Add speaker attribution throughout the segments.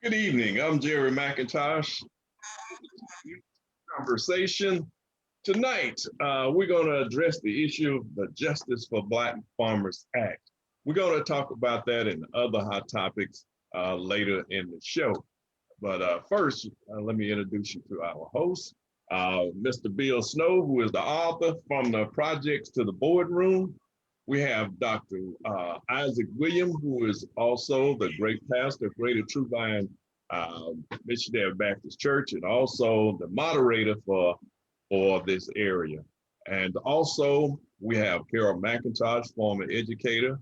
Speaker 1: Good evening. I'm Jerry McIntosh. Conversation. Tonight, we're going to address the issue of the Justice for Black Farmers Act. We're going to talk about that and other hot topics later in the show. But first, let me introduce you to our host, Mr. Bill Snow, who is the author from the Projects to the Boardroom. We have Dr. Isaac William, who is also the great pastor of Greater True Vine Missionary Baptist Church, and also the moderator for this area. And also we have Carol McIntosh, former educator,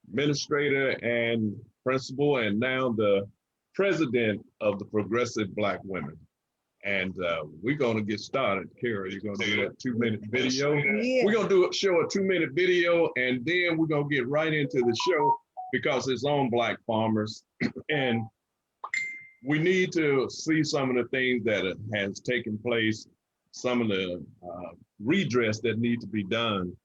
Speaker 1: administrator, and principal, and now the president of the Progressive Black Women. And we're going to get started. Carol, you're going to do that 2-minute video.
Speaker 2: Yeah.
Speaker 1: We're going to show a 2-minute video, and then we're going to get right into the show because it's on Black farmers. And we need to see some of the things that has taken place, some of the redress that need to be done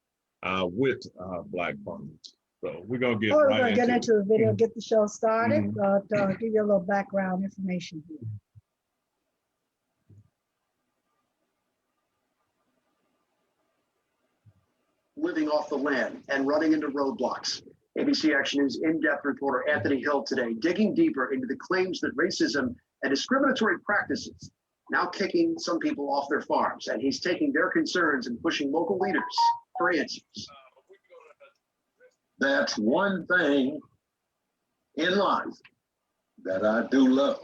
Speaker 1: with Black farmers. So we're going to get
Speaker 2: We're going to get into the video, get the show started, to give you a little background information here.
Speaker 3: Living off the land and running into roadblocks. ABC Action News in-depth reporter Anthony Hill today digging deeper into the claims that racism and discriminatory practices now kicking some people off their farms, and he's taking their concerns and pushing local leaders for answers.
Speaker 4: That's one thing in life that I do love.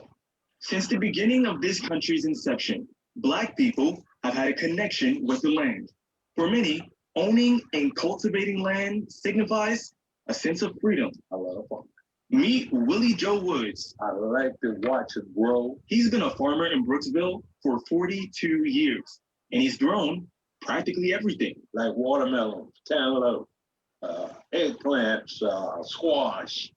Speaker 5: Since the beginning of this country's inception, Black people have had a connection with the land. For many, owning and cultivating land signifies a sense of freedom.
Speaker 4: I love farming.
Speaker 5: Meet Willie Joe Woods.
Speaker 4: I like to watch it grow.
Speaker 5: He's been a farmer in Brooksville for 42 years, and he's grown practically everything.
Speaker 4: Like watermelons, cantaloupe, eggplants, squash,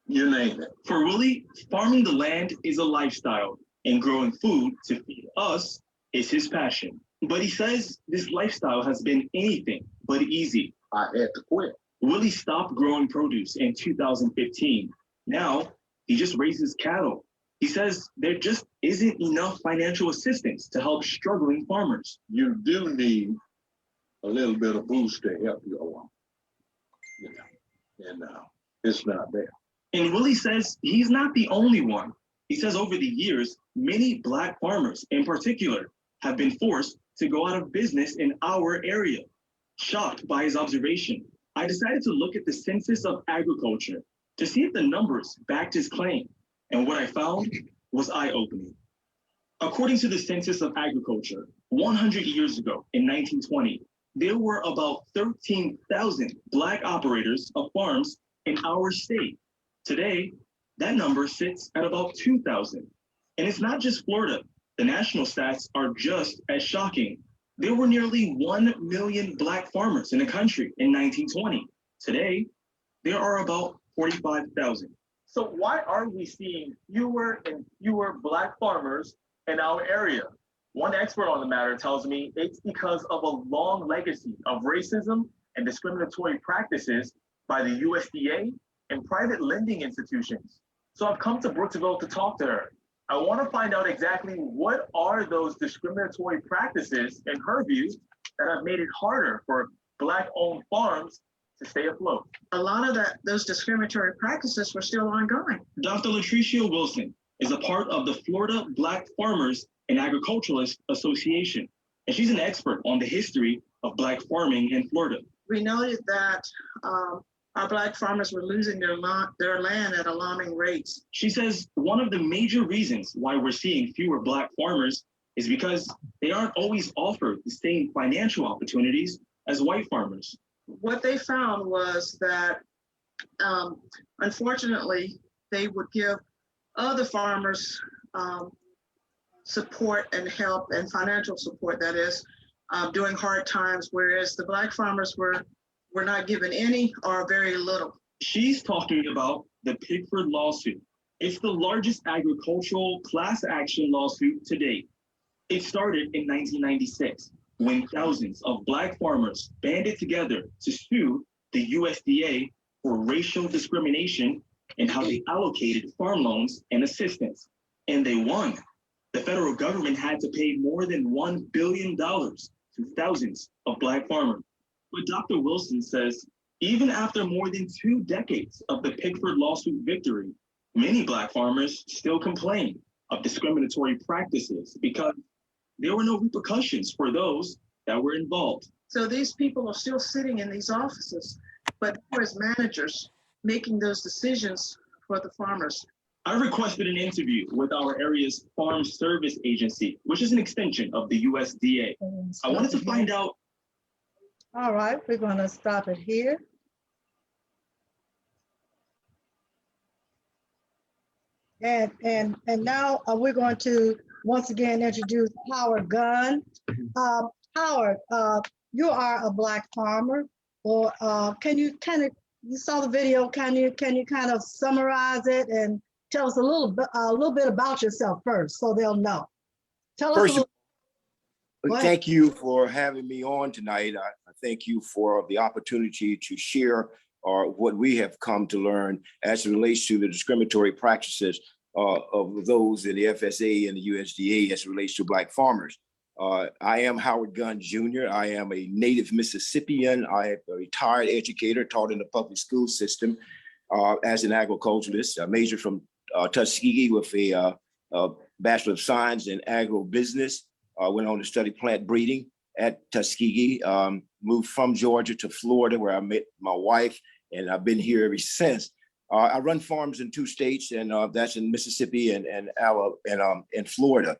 Speaker 4: you name it.
Speaker 5: For Willie, farming the land is a lifestyle, and growing food to feed us is his passion. But he says this lifestyle has been anything but easy.
Speaker 4: I had to quit.
Speaker 5: Willie stopped growing produce in 2015. Now, he just raises cattle. He says there just isn't enough financial assistance to help struggling farmers.
Speaker 4: You do need a little bit of boost to help you along. And it's not there.
Speaker 5: And Willie says he's not the only one. He says over the years, many Black farmers in particular have been forced to go out of business in our area. Shocked by his observation, I decided to look at the Census of Agriculture to see if the numbers backed his claim. And what I found was eye-opening. According to the Census of Agriculture, 100 years ago in 1920, there were about 13,000 Black operators of farms in our state. Today, that number sits at about 2,000. And it's not just Florida. The national stats are just as shocking. There were nearly 1 million Black farmers in the country in 1920. Today, there are about 45,000.
Speaker 6: So why are we seeing fewer and fewer Black farmers in our area? One expert on the matter tells me it's because of a long legacy of racism and discriminatory practices by the USDA and private lending institutions. So I've come to Brooksville to talk to her. I want to find out exactly what are those discriminatory practices, in her view, that have made it harder for Black-owned farms to stay afloat.
Speaker 7: A lot of those discriminatory practices were still ongoing.
Speaker 5: Dr. Latricia Wilson is a part of the Florida Black Farmers and Agriculturalists Association, and she's an expert on the history of Black farming in Florida.
Speaker 7: We noted that our Black farmers were losing their land at alarming rates.
Speaker 5: She says one of the major reasons why we're seeing fewer Black farmers is because they aren't always offered the same financial opportunities as white farmers.
Speaker 7: What they found was that, unfortunately, they would give other farmers support and help and financial support, that is, during hard times, whereas the Black farmers were not given any or very little.
Speaker 5: She's talking about the Pickford lawsuit, It's the largest agricultural class action lawsuit to date. It started in 1996 when thousands of Black farmers banded together to sue the USDA for racial discrimination and how they allocated farm loans and assistance. And they won. The federal government had to pay more than $1 billion to thousands of Black farmers. But Dr. Wilson says, even after more than 2 decades of the Pickford lawsuit victory, many Black farmers still complain of discriminatory practices because there were no repercussions for those that were involved.
Speaker 7: So these people are still sitting in these offices, but who as managers making those decisions for the farmers?
Speaker 5: I requested an interview with our area's Farm Service Agency, which is an extension of the USDA. I wanted to find out.
Speaker 2: All right, we're going to stop it here. And now we're going to once again introduce Howard Gunn. Howard, you are a Black farmer, or can you you saw the video? Can you kind of summarize it and tell us a little bit about yourself first, so they'll know. Tell us.
Speaker 8: First, thank you for having me on tonight. I thank you for the opportunity to share what we have come to learn as it relates to the discriminatory practices of those in the FSA and the USDA as it relates to Black farmers. I am Howard Gunn Jr. I am a native Mississippian. I am a retired educator, taught in the public school system as an agriculturalist. I majored from Tuskegee with a Bachelor of Science in Agribusiness. Went on to study plant breeding at Tuskegee. Moved from Georgia to Florida, where I met my wife, and I've been here ever since. I run farms in 2 states, and that's in Mississippi and Florida.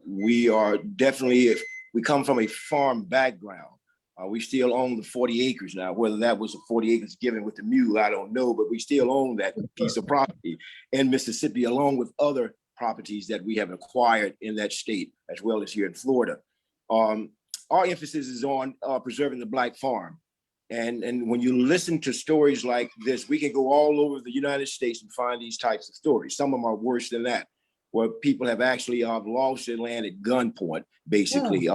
Speaker 8: We are definitely, we come from a farm background. We still own the 40 acres now. Whether that was a 40 acres given with the mule, I don't know, but we still own that piece of property in Mississippi, along with other properties that we have acquired in that state, as well as here in Florida. Our emphasis is on preserving the Black farm. And when you listen to stories like this, we can go all over the United States and find these types of stories. Some of them are worse than that, where people have actually lost their land at gunpoint, basically,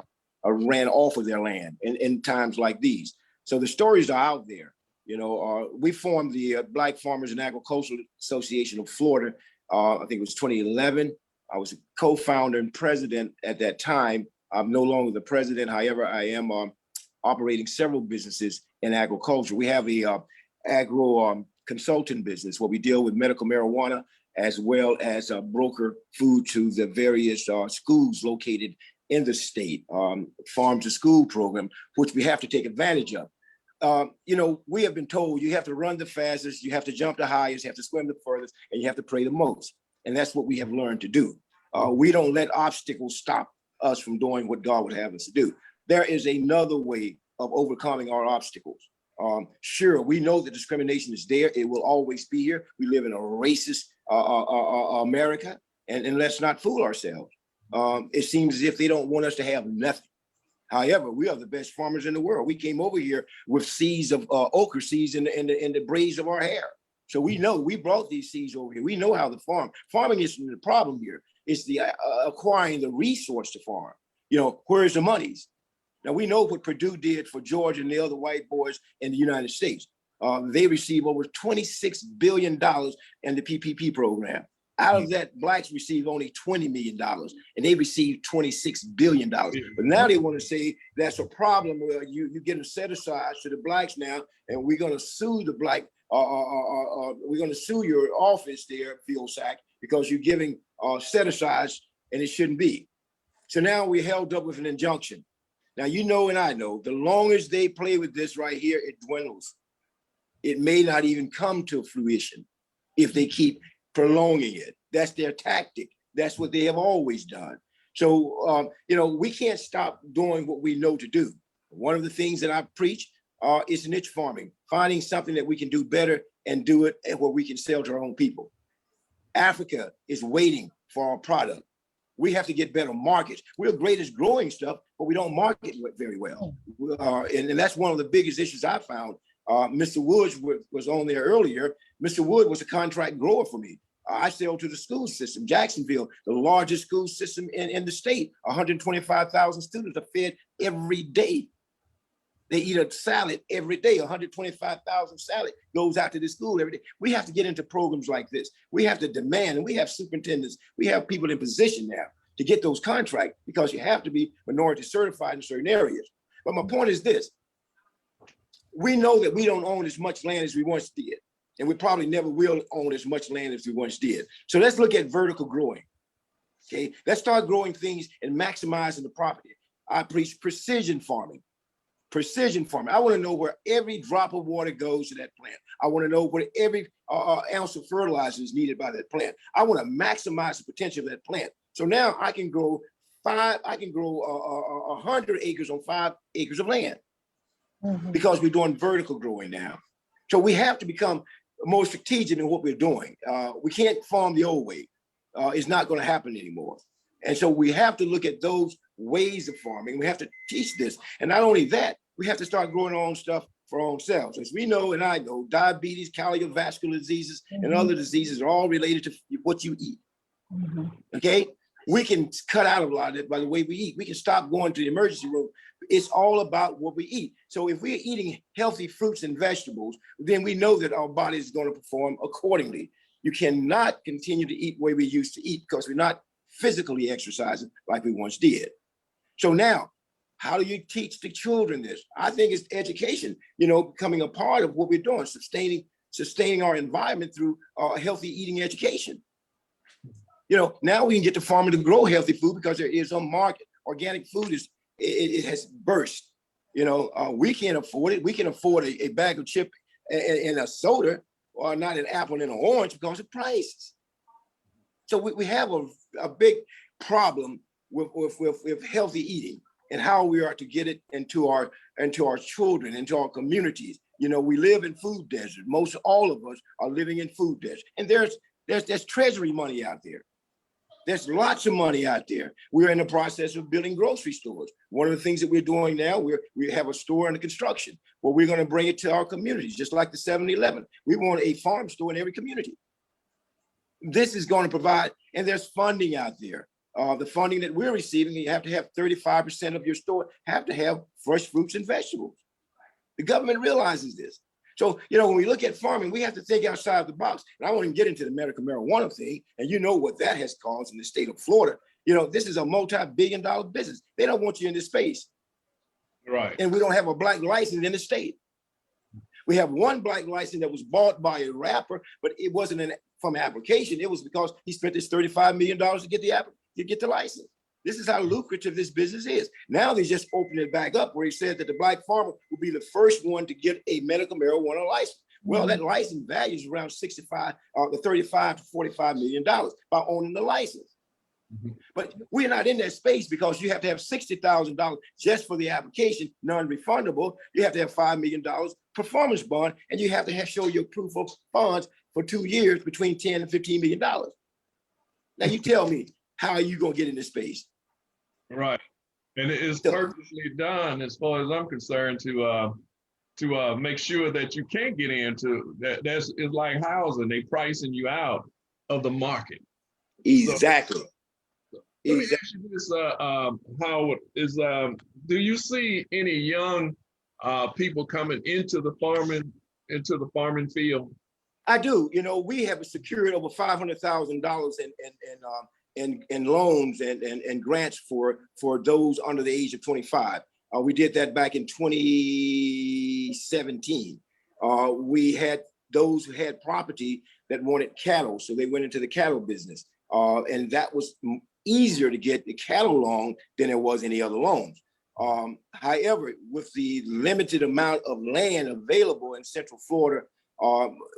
Speaker 8: ran off of their land in times like these. So the stories are out there. You know, we formed the Black Farmers and Agricultural Association of Florida. I think it was 2011. I was a co-founder and president at that time. I'm no longer the president. However, I am operating several businesses in agriculture. We have a agro consulting business where we deal with medical marijuana, as well as broker food to the various schools located in the state, farm to school program, which we have to take advantage of. You know, we have been told you have to run the fastest, you have to jump the highest, you have to swim the furthest, and you have to pray the most. And that's what we have learned to do. We don't let obstacles stop us from doing what God would have us to do. There is another way of overcoming our obstacles. Sure, we know that discrimination is there. It will always be here. We live in a racist America, and let's not fool ourselves. It seems as if they don't want us to have nothing. However, we are the best farmers in the world. We came over here with seeds of ochre seeds in the braids of our hair. So we know we brought these seeds over here. We know how to farm. Farming isn't the problem here. It's the acquiring the resource to farm. You know, where's the monies? Now, we know what Purdue did for Georgia and the other white boys in the United States. They received over $26 billion in the PPP program. Out of that, Blacks received only $20 million, and they received $26 billion. But now they want to say that's a problem where you get a set aside to the Blacks now, and we're going to sue the Black, we're going to sue your office there, Vilsack, because you're giving set asides, and it shouldn't be. So now we're held up with an injunction. Now, you know, and I know, the longer they play with this right here, it dwindles. It may not even come to fruition if they keep prolonging it. That's their tactic. That's what they have always done. So, you know, we can't stop doing what we know to do. One of the things that I preach is niche farming, finding something that we can do better and do it where we can sell to our own people. Africa is waiting for our product. We have to get better markets. We're great at growing stuff, but we don't market very well. And that's one of the biggest issues I found. Mr. Woods was on there earlier. Mr. Wood was a contract grower for me. I sell to the school system. Jacksonville, the largest school system in the state, 125,000 students are fed every day. They eat a salad every day. 125,000 salad goes out to the school every day. We have to get into programs like this. We have to demand, and we have superintendents, we have people in position now to get those contracts, because you have to be minority certified in certain areas. But my point is this: we know that we don't own as much land as we once did, and we probably never will own as much land as we once did. So let's look at vertical growing. Okay, let's start growing things and maximizing the property. I preach precision farming. Precision farming. I want to know where every drop of water goes to that plant. I want to know where every ounce of fertilizer is needed by that plant. I want to maximize the potential of that plant. So now I can grow 100 acres on 5 acres of land, because we're doing vertical growing now. So we have to become more strategic in what we're doing. We can't farm the old way. It's not going to happen anymore. And so we have to look at those ways of farming. We have to teach this. And not only that, we have to start growing our own stuff for our own selves. As we know, and I know, diabetes, cardiovascular diseases, and other diseases are all related to what you eat. Okay? We can cut out a lot of it by the way we eat. We can stop going to the emergency room. It's all about what we eat. So if we're eating healthy fruits and vegetables, then we know that our body is going to perform accordingly. You cannot continue to eat the way we used to eat, because we're not physically exercising like we once did. So now, how do you teach the children this? I think it's education, becoming a part of what we're doing, sustaining our environment through healthy eating education. Now we can get the farmer to grow healthy food, because there is a market. Organic food it has burst. We can't afford it. We can afford a bag of chips and a soda, or not an apple and an orange, because of prices. So we have a big problem with healthy eating, and how we are to get it into our children, into our communities. We live in food desert. Most all of us are living in food desert, and there's treasury money out there. There's lots of money out there. We're in the process of building grocery stores. One of the things that we're doing now, we have a store under construction where we're going to bring it to our communities, just like the 7-Eleven. We want a farm store in every community. This is going to provide, and there's funding out there. The funding that we're receiving, you have to have 35% of your store have to have fresh fruits and vegetables. The government realizes this. So, when we look at farming, we have to think outside the box. And I won't even get into the medical marijuana thing. And you know what that has caused in the state of Florida. This is a multi-billion-dollar business. They don't want you in this space.
Speaker 1: Right.
Speaker 8: And we don't have a black license in the state. We have one black license that was bought by a rapper, but it wasn't from application. It was because he spent this $35 million to get the license. This is how lucrative this business is. Now they just opened it back up, where he said that the black farmer will be the first one to get a medical marijuana license. Well, that license value is around $35 to $45 million by owning the license. But we're not in that space, because you have to have $60,000 just for the application, non-refundable. You have to have $5 million performance bond, and you have to show your proof of funds for 2 years between $10 and $15 million. Now you tell me, how are you going to get in this space?
Speaker 1: Right. And it is purposely done, as far as I'm concerned, to make sure that you can't get into that. It's like housing. They pricing you out of the market.
Speaker 8: Exactly.
Speaker 1: Let me ask you this, Howard, do you see any young people coming into the farming field?
Speaker 8: I do. We have secured over $500,000 in loans and grants for those under the age of 25. We did that back in 2017. We had those who had property that wanted cattle, so they went into the cattle business. And that was easier to get the cattle loan than it was any other loans. However, with the limited amount of land available in Central Florida,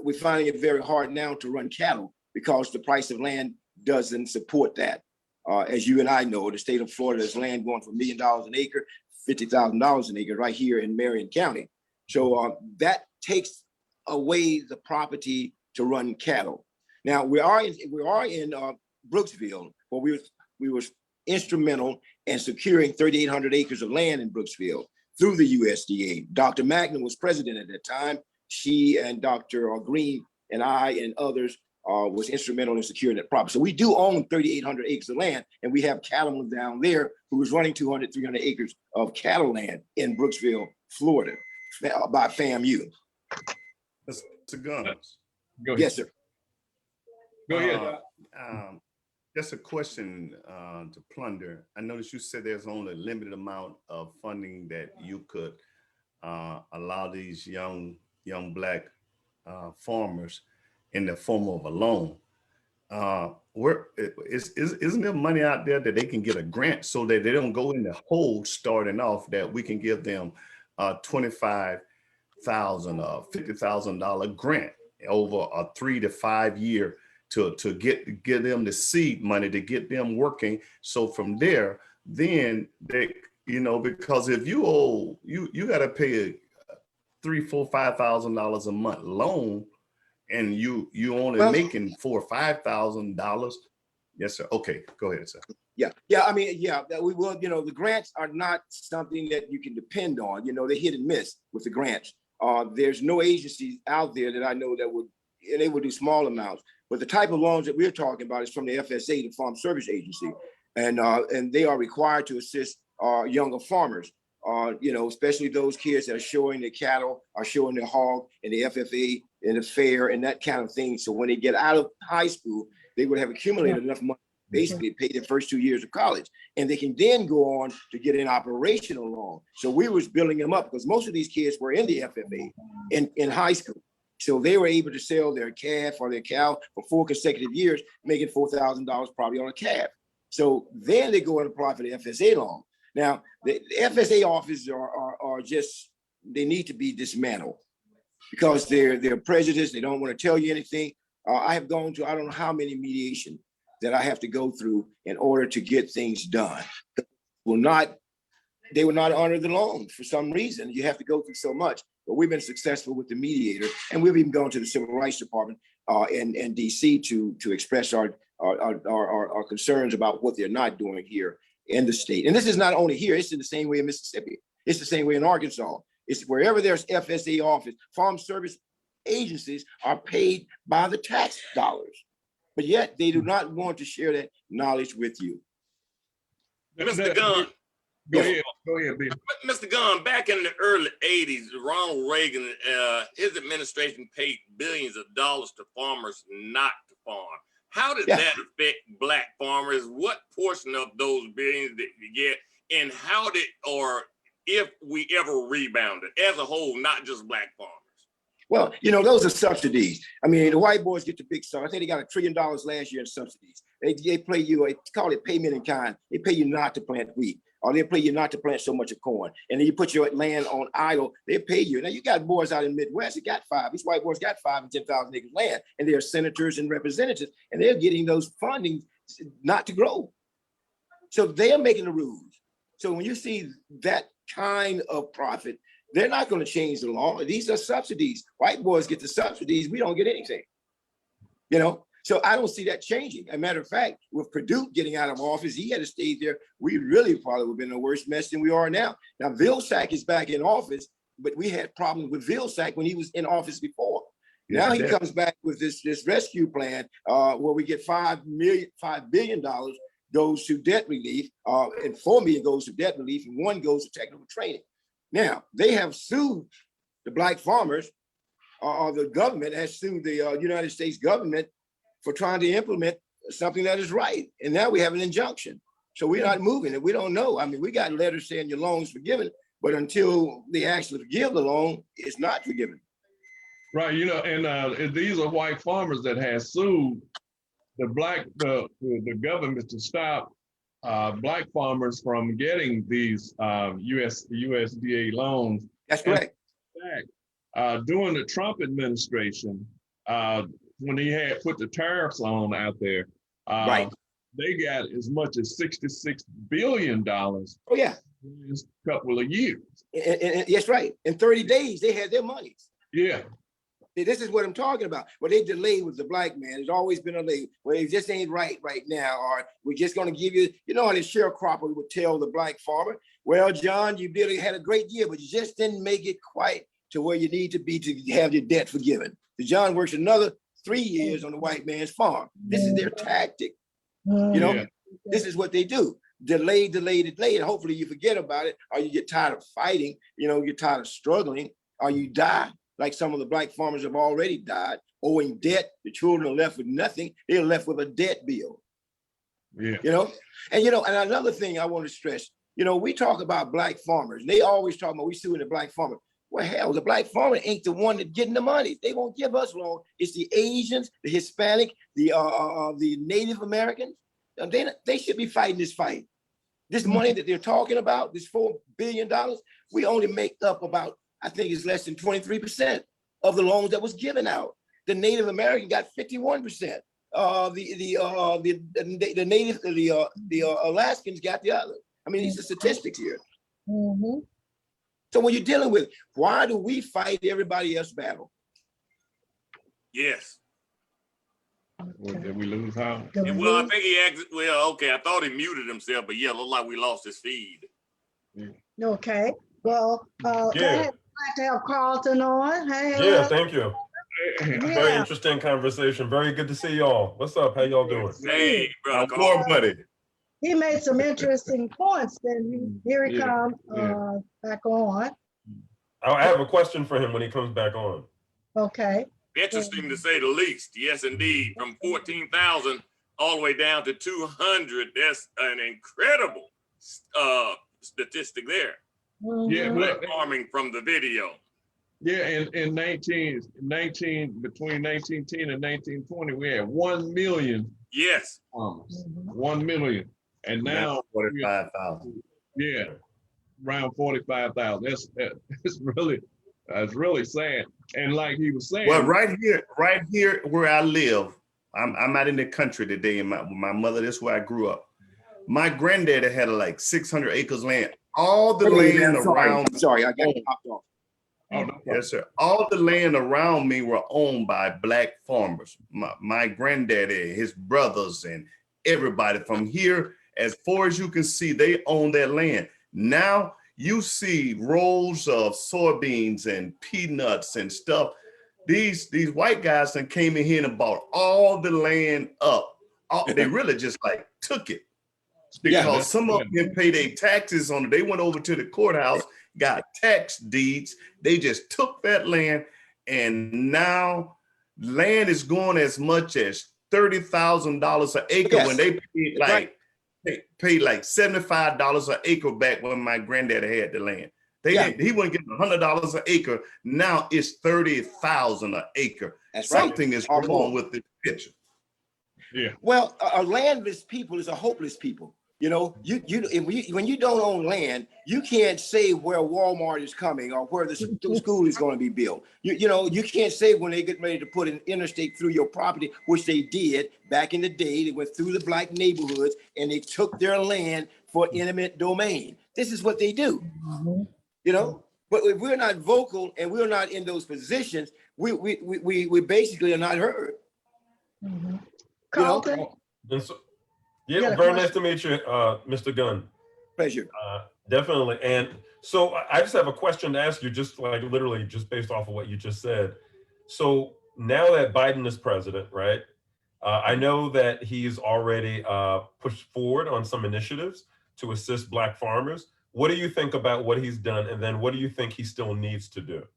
Speaker 8: we're finding it very hard now to run cattle, because the price of land doesn't support that. As you and I know, the state of Florida has land going for $1 million an acre, $50,000 an acre right here in Marion County. So that takes away the property to run cattle. Now we are in Brooksville, where we were instrumental in securing 3,800 acres of land in Brooksville through the USDA. Dr. Magnan was president at that time. She and Dr. Green and I and others was instrumental in securing that property. So we do own 3,800 acres of land, and we have cattlemen down there who is running 200, 300 acres of cattle land in Brooksville, Florida, by FAMU.
Speaker 9: Mr. Gunn.
Speaker 1: Go ahead.
Speaker 8: Yes, sir.
Speaker 1: Go ahead.
Speaker 9: Just a question to Plunder. I noticed you said there's only a limited amount of funding that you could allow these young Black farmers in the form of a loan. Isn't there money out there that they can get a grant so that they don't go in the hole starting off, that we can give them $25,000 or $50,000 grant over a 3 to 5 year to get them the seed money to get them working. So from there, then they, because if you owe, you got to pay a $3,000, $4,000, $5,000 a month loan, and you only making $4,000 or $5,000. Yes, sir. Okay, go ahead, sir.
Speaker 8: Yeah. I mean, we will. The grants are not something that you can depend on. They hit and miss with the grants. There's no agencies out there that I know that would, and they would do small amounts. But the type of loans that we're talking about is from the FSA, the Farm Service Agency, and they are required to assist younger farmers. Especially those kids that are showing their cattle, are showing their hog, and the FFA and the fair and that kind of thing. So when they get out of high school, they would have accumulated enough money, basically pay their first 2 years of college, and they can then go on to get an operational loan. So we was building them up because most of these kids were in the FFA in high school. So they were able to sell their calf or their cow for 4 consecutive years, making $4,000 probably on a calf. So then they go and apply for the FSA loan. Now, the FSA offices are just, they need to be dismantled because they're prejudiced. They don't want to tell you anything. I have gone to, I don't know how many mediation that I have to go through in order to get things done. They will not honor the loan for some reason. You have to go through so much, but we've been successful with the mediator, and we've even gone to the Civil Rights Department in DC to express our concerns about what they're not doing here in the state. And this is not only here, it's in the same way in Mississippi. It's the same way in Arkansas. It's wherever there's FSA office, farm service agencies are paid by the tax dollars, but yet they do not want to share that knowledge with you.
Speaker 10: Mr. Gunn.
Speaker 1: Go ahead, B.
Speaker 10: Mr. Gunn, back in the early 80s, Ronald Reagan, his administration paid billions of dollars to farmers not to farm. How did that affect Black farmers? What portion of those billions did you get? And how did, or if we ever rebounded as a whole, not just Black farmers?
Speaker 8: Well, those are subsidies. I mean, the white boys get the big stuff. I think they got $1 trillion last year in subsidies. They pay you, they call it payment in kind. They pay you not to plant wheat, or they pay you not to plant so much of corn. And then you put your land on idle, they pay you. Now you got boys out in the Midwest that got 5. These white boys got 5 and 10,000 acres land, and they're senators and representatives, and they're getting those funding not to grow. So they're making the rules. So when you see that kind of profit, they're not going to change the law. These are subsidies. White boys get the subsidies. We don't get anything, So I don't see that changing. As a matter of fact, with Perdue getting out of office, he had to stay there. We really probably would have been in a worse mess than we are now. Now, Vilsack is back in office, but we had problems with Vilsack when he was in office before. Now he comes back with this rescue plan where we get $5 billion goes to debt relief, and $4 million goes to debt relief, and $1 million goes to technical training. Now, they have sued the Black farmers, or the government has sued the United States government for trying to implement something that is right. And now we have an injunction. So we're not moving it. We don't know. I mean, we got letters saying your loan's forgiven, but until they actually forgive the loan, it's not forgiven.
Speaker 1: Right, and these are white farmers that have sued the government to stop Black farmers from getting these USDA loans.
Speaker 8: That's correct.
Speaker 1: During the Trump administration, when he had put the tariffs on out there, they got as much as $66 billion. Oh
Speaker 8: yeah,
Speaker 1: in a couple of years.
Speaker 8: And that's right. In 30 days, they had their monies.
Speaker 1: Yeah.
Speaker 8: This is what I'm talking about. What they delayed with the Black man. It's always been a delay. Well, it just ain't right now, or we're just going to give you, how the sharecropper would tell the Black farmer, well, John, you had a great year, but you just didn't make it quite to where you need to be to have your debt forgiven. So John works another 3 years on the white man's farm. This is their tactic.
Speaker 2: Mhm.
Speaker 8: You know,
Speaker 1: Yeah.
Speaker 8: this is what they do. Delay, delay, delay, and hopefully you forget about it, or you get tired of fighting, you know, you're tired of struggling, or you die, like some of the black farmers have already died, owing debt. The children are left with nothing. They're left with a debt bill.
Speaker 1: Yeah.
Speaker 8: You know, and another thing I want to stress, we talk about black farmers. They always talk about we suing the black farmer. Well, hell, the black farmer ain't the one that's getting the money. They won't give us loan. It's the Asians, the Hispanic, the Native Americans. They should be fighting this fight. This money that they're talking about, this $4 billion, we only make up about, I think it's less than 23% of the loans that was given out. The Native American got 51%. The Alaskans got the other. I mean, these are statistics here.
Speaker 2: Mhm.
Speaker 8: So when you're dealing with, why do we fight everybody else's battle?
Speaker 10: Yes.
Speaker 1: Did we lose how?
Speaker 2: Did we
Speaker 10: Well, I
Speaker 2: lose?
Speaker 10: think he asked, well, okay, I thought he muted himself, but yeah, looked like we lost his feed.
Speaker 2: Okay, well, go
Speaker 11: Yeah.
Speaker 2: ahead. I'd like to have Carlton on. Hey,
Speaker 11: Yeah, thank you. Very
Speaker 2: yeah.
Speaker 11: interesting conversation. Very good to see y'all. What's up? How y'all doing?
Speaker 10: Hey, brother
Speaker 9: Our war
Speaker 10: Carl.
Speaker 9: buddy.
Speaker 2: He made some interesting points. Then here he
Speaker 1: Yeah,
Speaker 2: comes
Speaker 1: yeah.
Speaker 2: back on.
Speaker 11: I have a question for him when he comes back on.
Speaker 2: Okay.
Speaker 10: Interesting to say the least. Yes, indeed. From 14,000 all the way down to 200. That's an incredible statistic there.
Speaker 1: Yeah,
Speaker 2: Mhm.
Speaker 1: but
Speaker 10: Farming from the video.
Speaker 1: yeah, in 19 between 1910 and 1920, we had 1 million
Speaker 10: Yes.
Speaker 1: farmers.
Speaker 2: Mhm.
Speaker 1: 1 million. And now,
Speaker 9: 45,000.
Speaker 1: yeah, around 45,000. That's really sad. And like he was saying,
Speaker 9: Well, right here where I live, I'm out in the country today, and my mother, that's where I grew up. My granddaddy had like 600 acres land. All the land around.
Speaker 8: Sorry, I got popped off.
Speaker 1: oh, no,
Speaker 9: Yes, sir. All the land around me were owned by black farmers. My granddaddy, his brothers, and everybody from here, as far as you can see, they own that land. Now you see rows of soybeans and peanuts and stuff. These white guys that came in here and bought all the land up. They really just like took it. Because
Speaker 1: Yeah,
Speaker 9: some of them paid their taxes on it. They went over to the courthouse, got tax deeds. They just took that land, and now land is going as much as $30,000 an acre.
Speaker 8: Yes,
Speaker 9: When they paid like
Speaker 8: right.
Speaker 9: they paid like $75 an acre back when my granddaddy had the land. He wasn't getting $100 an acre. Now it's $30,000 an acre.
Speaker 8: That's right.
Speaker 9: Something is
Speaker 8: Or more.
Speaker 9: wrong with this picture.
Speaker 1: yeah.
Speaker 8: Well, a landless people is a hopeless people. When you don't own land, you can't say where Walmart is coming or where the school is going to be built. You can't say when they get ready to put an interstate through your property, which they did back in the day. They went through the black neighborhoods and they took their land for eminent domain. This is what they do. But if we're not vocal and we're not in those positions, we basically are not heard.
Speaker 2: Mhm. Carlton?
Speaker 11: And so,
Speaker 2: You
Speaker 11: yeah,
Speaker 2: got a
Speaker 11: very nice
Speaker 2: question?
Speaker 11: to meet you, Mr. Gunn.
Speaker 8: Pleasure.
Speaker 11: Definitely. And so I just have a question to ask you, just like literally just based off of what you just said. So now that Biden is president, right? I know that he's already pushed forward on some initiatives to assist Black farmers. What do you think about what he's done? And then what do you think he still needs to do?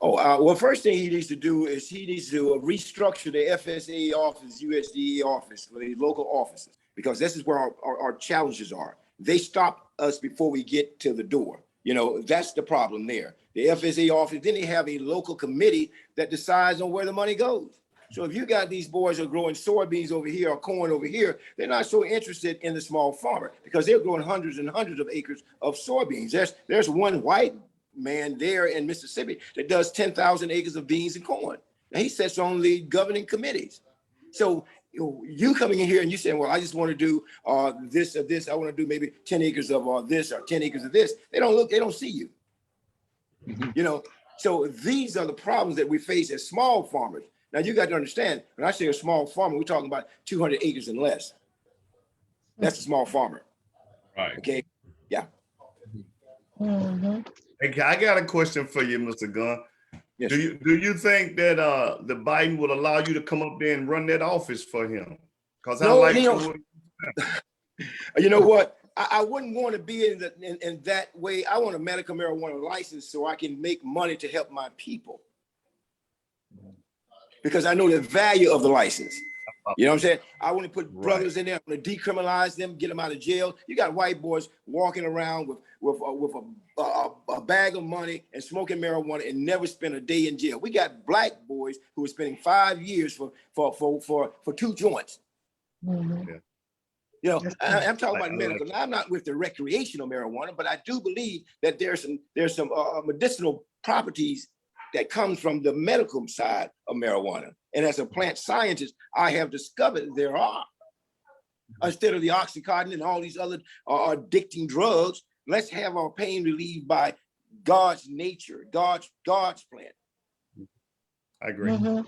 Speaker 8: Well, first thing he needs to do is he needs to restructure the FSA office, USDA office, for the local offices, because this is where our challenges are. They stop us before we get to the door. That's the problem there. The FSA office, then they have a local committee that decides on where the money goes. So if you got these boys who are growing soybeans over here or corn over here, they're not so interested in the small farmer because they're growing hundreds and hundreds of acres of soybeans. There's one white man there in Mississippi that does 10,000 acres of beans and corn. And he sits on the governing committees. So you coming in here and you saying, well, I just want to do this or this. I want to do maybe 10 acres of this or 10 acres of this. They don't see you. So these are the problems that we face as small farmers. Now you got to understand, when I say a small farmer, we're talking about 200 acres and less. That's a small farmer.
Speaker 1: Right.
Speaker 8: Okay. Yeah.
Speaker 2: Mhm.
Speaker 9: Hey, I got a question for you, Mr. Gunn.
Speaker 8: Yes.
Speaker 9: Do you think that the Biden would allow you to come up there and run that office for him? Because I
Speaker 8: No,
Speaker 9: like
Speaker 8: you know what? I wouldn't want to be in that way. I want a medical marijuana license so I can make money to help my people. Because I know the value of the license. You know what I'm saying? I want to put brothers in there. I want to decriminalize them, get them out of jail. You got white boys walking around with a bag of money and smoking marijuana and never spend a day in jail. We got black boys who are spending 5 years for 2 joints.
Speaker 2: Mhm.
Speaker 9: Yeah.
Speaker 8: You know, I'm talking about medical. Now, I'm not with the recreational marijuana, but I do believe that there's some medicinal properties that comes from the medical side of marijuana. And as a plant scientist, I have discovered there are. Instead of the Oxycontin and all these other addicting drugs, let's have our pain relieved by God's nature, God's plant.
Speaker 9: I agree.
Speaker 2: Mhm.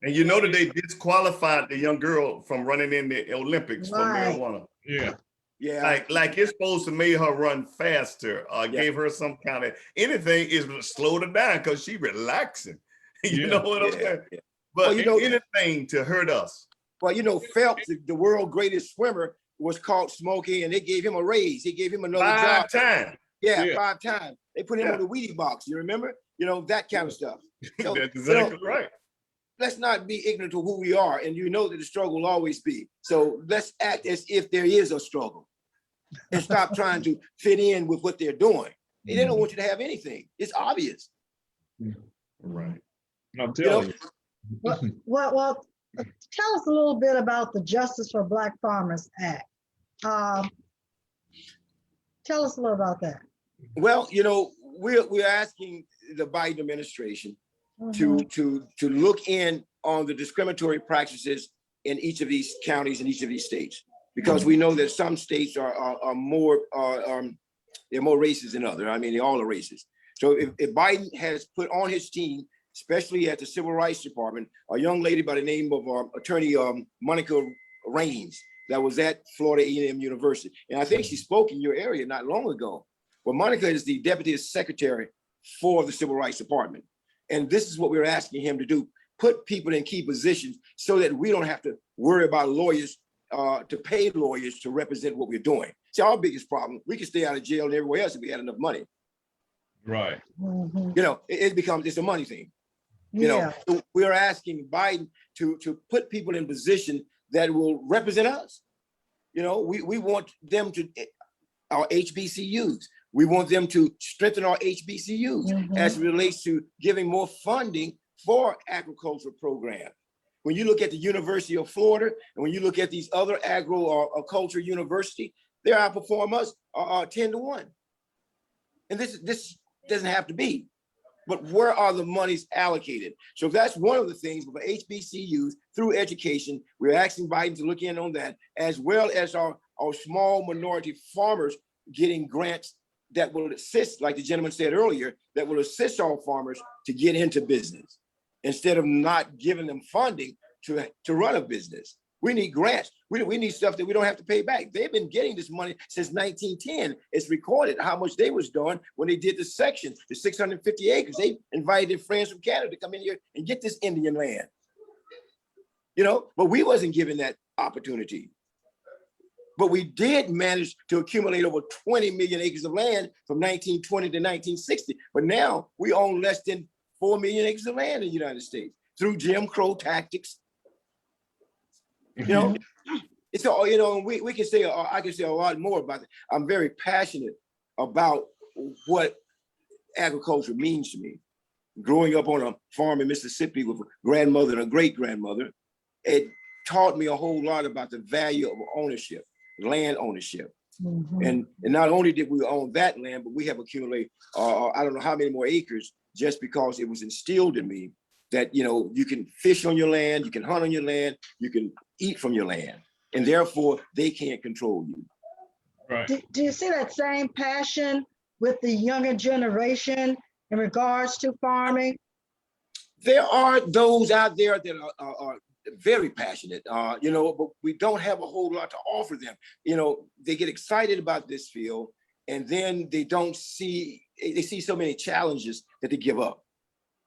Speaker 9: And you know that they disqualified the young girl from running in the Olympics for
Speaker 2: Right.
Speaker 9: marijuana.
Speaker 1: Yeah.
Speaker 8: Yeah.
Speaker 9: Like it's supposed to make her run faster or gave her some kind of anything is slowed her down because she relaxing. You
Speaker 1: Yeah.
Speaker 9: know what I'm saying?
Speaker 8: Yeah.
Speaker 9: But
Speaker 8: Well, you know,
Speaker 9: anything to hurt us.
Speaker 8: well, you know, Phelps, the world's greatest swimmer, was caught smoking, and they gave him a raise. They gave him another job.
Speaker 9: 5 times.
Speaker 8: Yeah,
Speaker 1: Yeah.
Speaker 8: 5 times. They put him on the Wheatie box. You remember? You know, that kind of stuff. So,
Speaker 9: That's exactly right.
Speaker 8: let's not be ignorant to who we are, and you know that the struggle will always be. So let's act as if there is a struggle, and stop trying to fit in with what they're doing. They don't want you to have anything. It's obvious.
Speaker 9: Right.
Speaker 1: I'm telling you.
Speaker 2: Well, tell us a little bit about the Justice for Black Farmers Act. Tell us a little about that.
Speaker 8: Well, you know, we're asking the Biden administration to look in on the discriminatory practices in each of these counties and each of these states, because we know that some states are more they're more racist than others. I mean, they all are racist. So if Biden has put on his team, especially at the Civil Rights Department, a young lady by the name of Attorney Monica Raines, that was at Florida A&M University, and I think she spoke in your area not long ago. Well, Monica is the Deputy Secretary for the Civil Rights Department. And this is what we're asking him to do, put people in key positions so that we don't have to worry about lawyers, to pay lawyers to represent what we're doing. See, our biggest problem, we could stay out of jail and everywhere else if we had enough money.
Speaker 1: Right.
Speaker 2: Mhm.
Speaker 8: You know, it's a money thing. You know, so we're asking Biden to put people in position that will represent us. You know, we want them to, our HBCUs, we want them to strengthen our HBCUs as it relates to giving more funding for agricultural programs. When you look at the University of Florida, and when you look at these other agriculture universities, they outperform us 10-1. And this doesn't have to be. But where are the monies allocated? So that's one of the things for HBCUs through education. We're asking Biden to look in on that, as well as our small minority farmers getting grants that will assist, like the gentleman said earlier, that will assist our farmers to get into business instead of not giving them funding to run a business. We need grants. We need stuff that we don't have to pay back. They've been getting this money since 1910. It's recorded how much they was doing when they did the section, the 650 acres. They invited their friends from Canada to come in here and get this Indian land. You know, but we wasn't given that opportunity. But we did manage to accumulate over 20 million acres of land from 1920 to 1960. But now we own less than 4 million acres of land in the United States through Jim Crow tactics. You know, it's all, you know, we can say, I can say a lot more about it. I'm very passionate about what agriculture means to me. Growing up on a farm in Mississippi with a grandmother and a great grandmother, it taught me a whole lot about the value of ownership, land ownership. And not only did we own that land, but we have accumulated, I don't know how many more acres, just because it was instilled in me that, you know, you can fish on your land, you can hunt on your land, you can eat from your land, and therefore they can't control you.
Speaker 1: Right.
Speaker 2: Do you see that same passion with the younger generation in regards to farming?
Speaker 8: There are those out there that are very passionate, you know, but we don't have a whole lot to offer them. You know, they get excited about this field, and then they see so many challenges that they give up.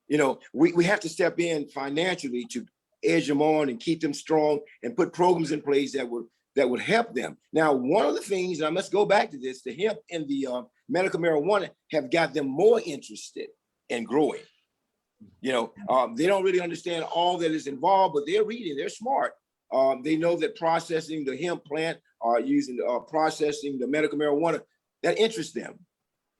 Speaker 8: You know, we have to step in financially to edge them on and keep them strong and put programs in place that would help them. Now, one of the things, and I must go back to this, the hemp and the medical marijuana have got them more interested in growing. You know, they don't really understand all that is involved, but they're reading, they're smart. They know that processing the hemp plant or processing the medical marijuana, that interests them.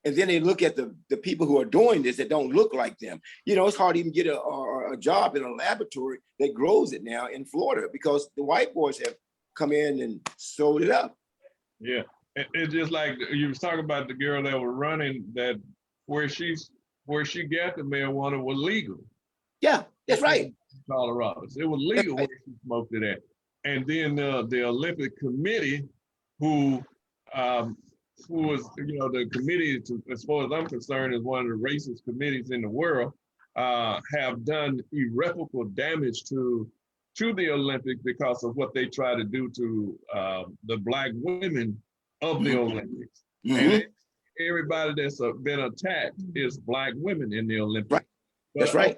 Speaker 8: And then they look at the people who are doing this that don't look like them. You know, it's hard to even get a job in a laboratory that grows it now in Florida because the white boys have come in and sold it up.
Speaker 1: Yeah, it's just like you was talking about the girl that was running, that where she got the marijuana was legal.
Speaker 8: Yeah, that's right.
Speaker 1: Colorado, it was legal where she smoked it at. And then the Olympic Committee, who was, you know, the committee, as far as I'm concerned, is one of the racist committees in the world, have done irreparable damage to the Olympics because of what they try to do to the Black women of the Olympics. And everybody that's been attacked is Black women in the Olympics.
Speaker 8: Right. That's right.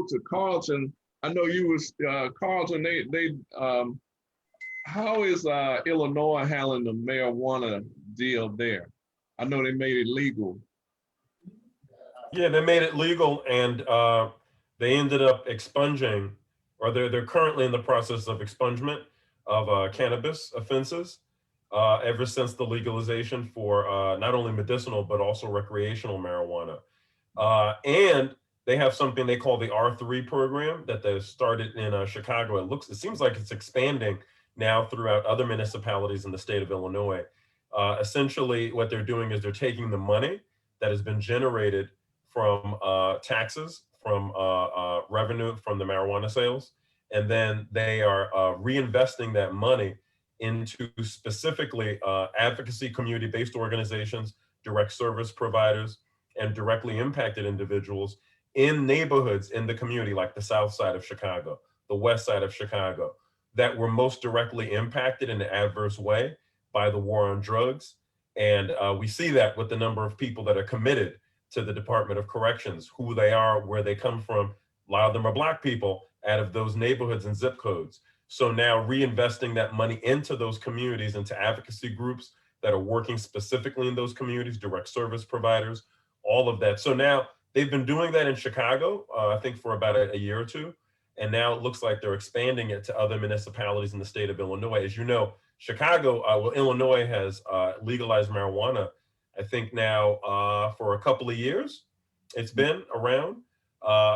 Speaker 1: To Carlton, I know you was Carlton. How is Illinois handling the marijuana deal there? I know they made it legal.
Speaker 11: Yeah, they made it legal, and they ended up expunging, or they're currently in the process of expungement of cannabis offenses ever since the legalization for not only medicinal but also recreational marijuana. And they have something they call the R3 program that they started in Chicago. It seems like it's expanding now throughout other municipalities in the state of Illinois. Essentially, what they're doing is they're taking the money that has been generated from taxes, from revenue from the marijuana sales, and then they are reinvesting that money into specifically advocacy community-based organizations, direct service providers, and directly impacted individuals in neighborhoods in the community, like the south side of Chicago, the west side of Chicago, that were most directly impacted in an adverse way by the war on drugs. And we see that with the number of people that are committed to the Department of Corrections, who they are, where they come from. A lot of them are Black people out of those neighborhoods and zip codes. So now reinvesting that money into those communities, into advocacy groups that are working specifically in those communities, direct service providers, all of that. So now they've been doing that in Chicago, I think for about a year or two. And now it looks like they're expanding it to other municipalities in the state of Illinois. As you know, Chicago, Illinois has legalized marijuana, I think now for a couple of years, it's been around.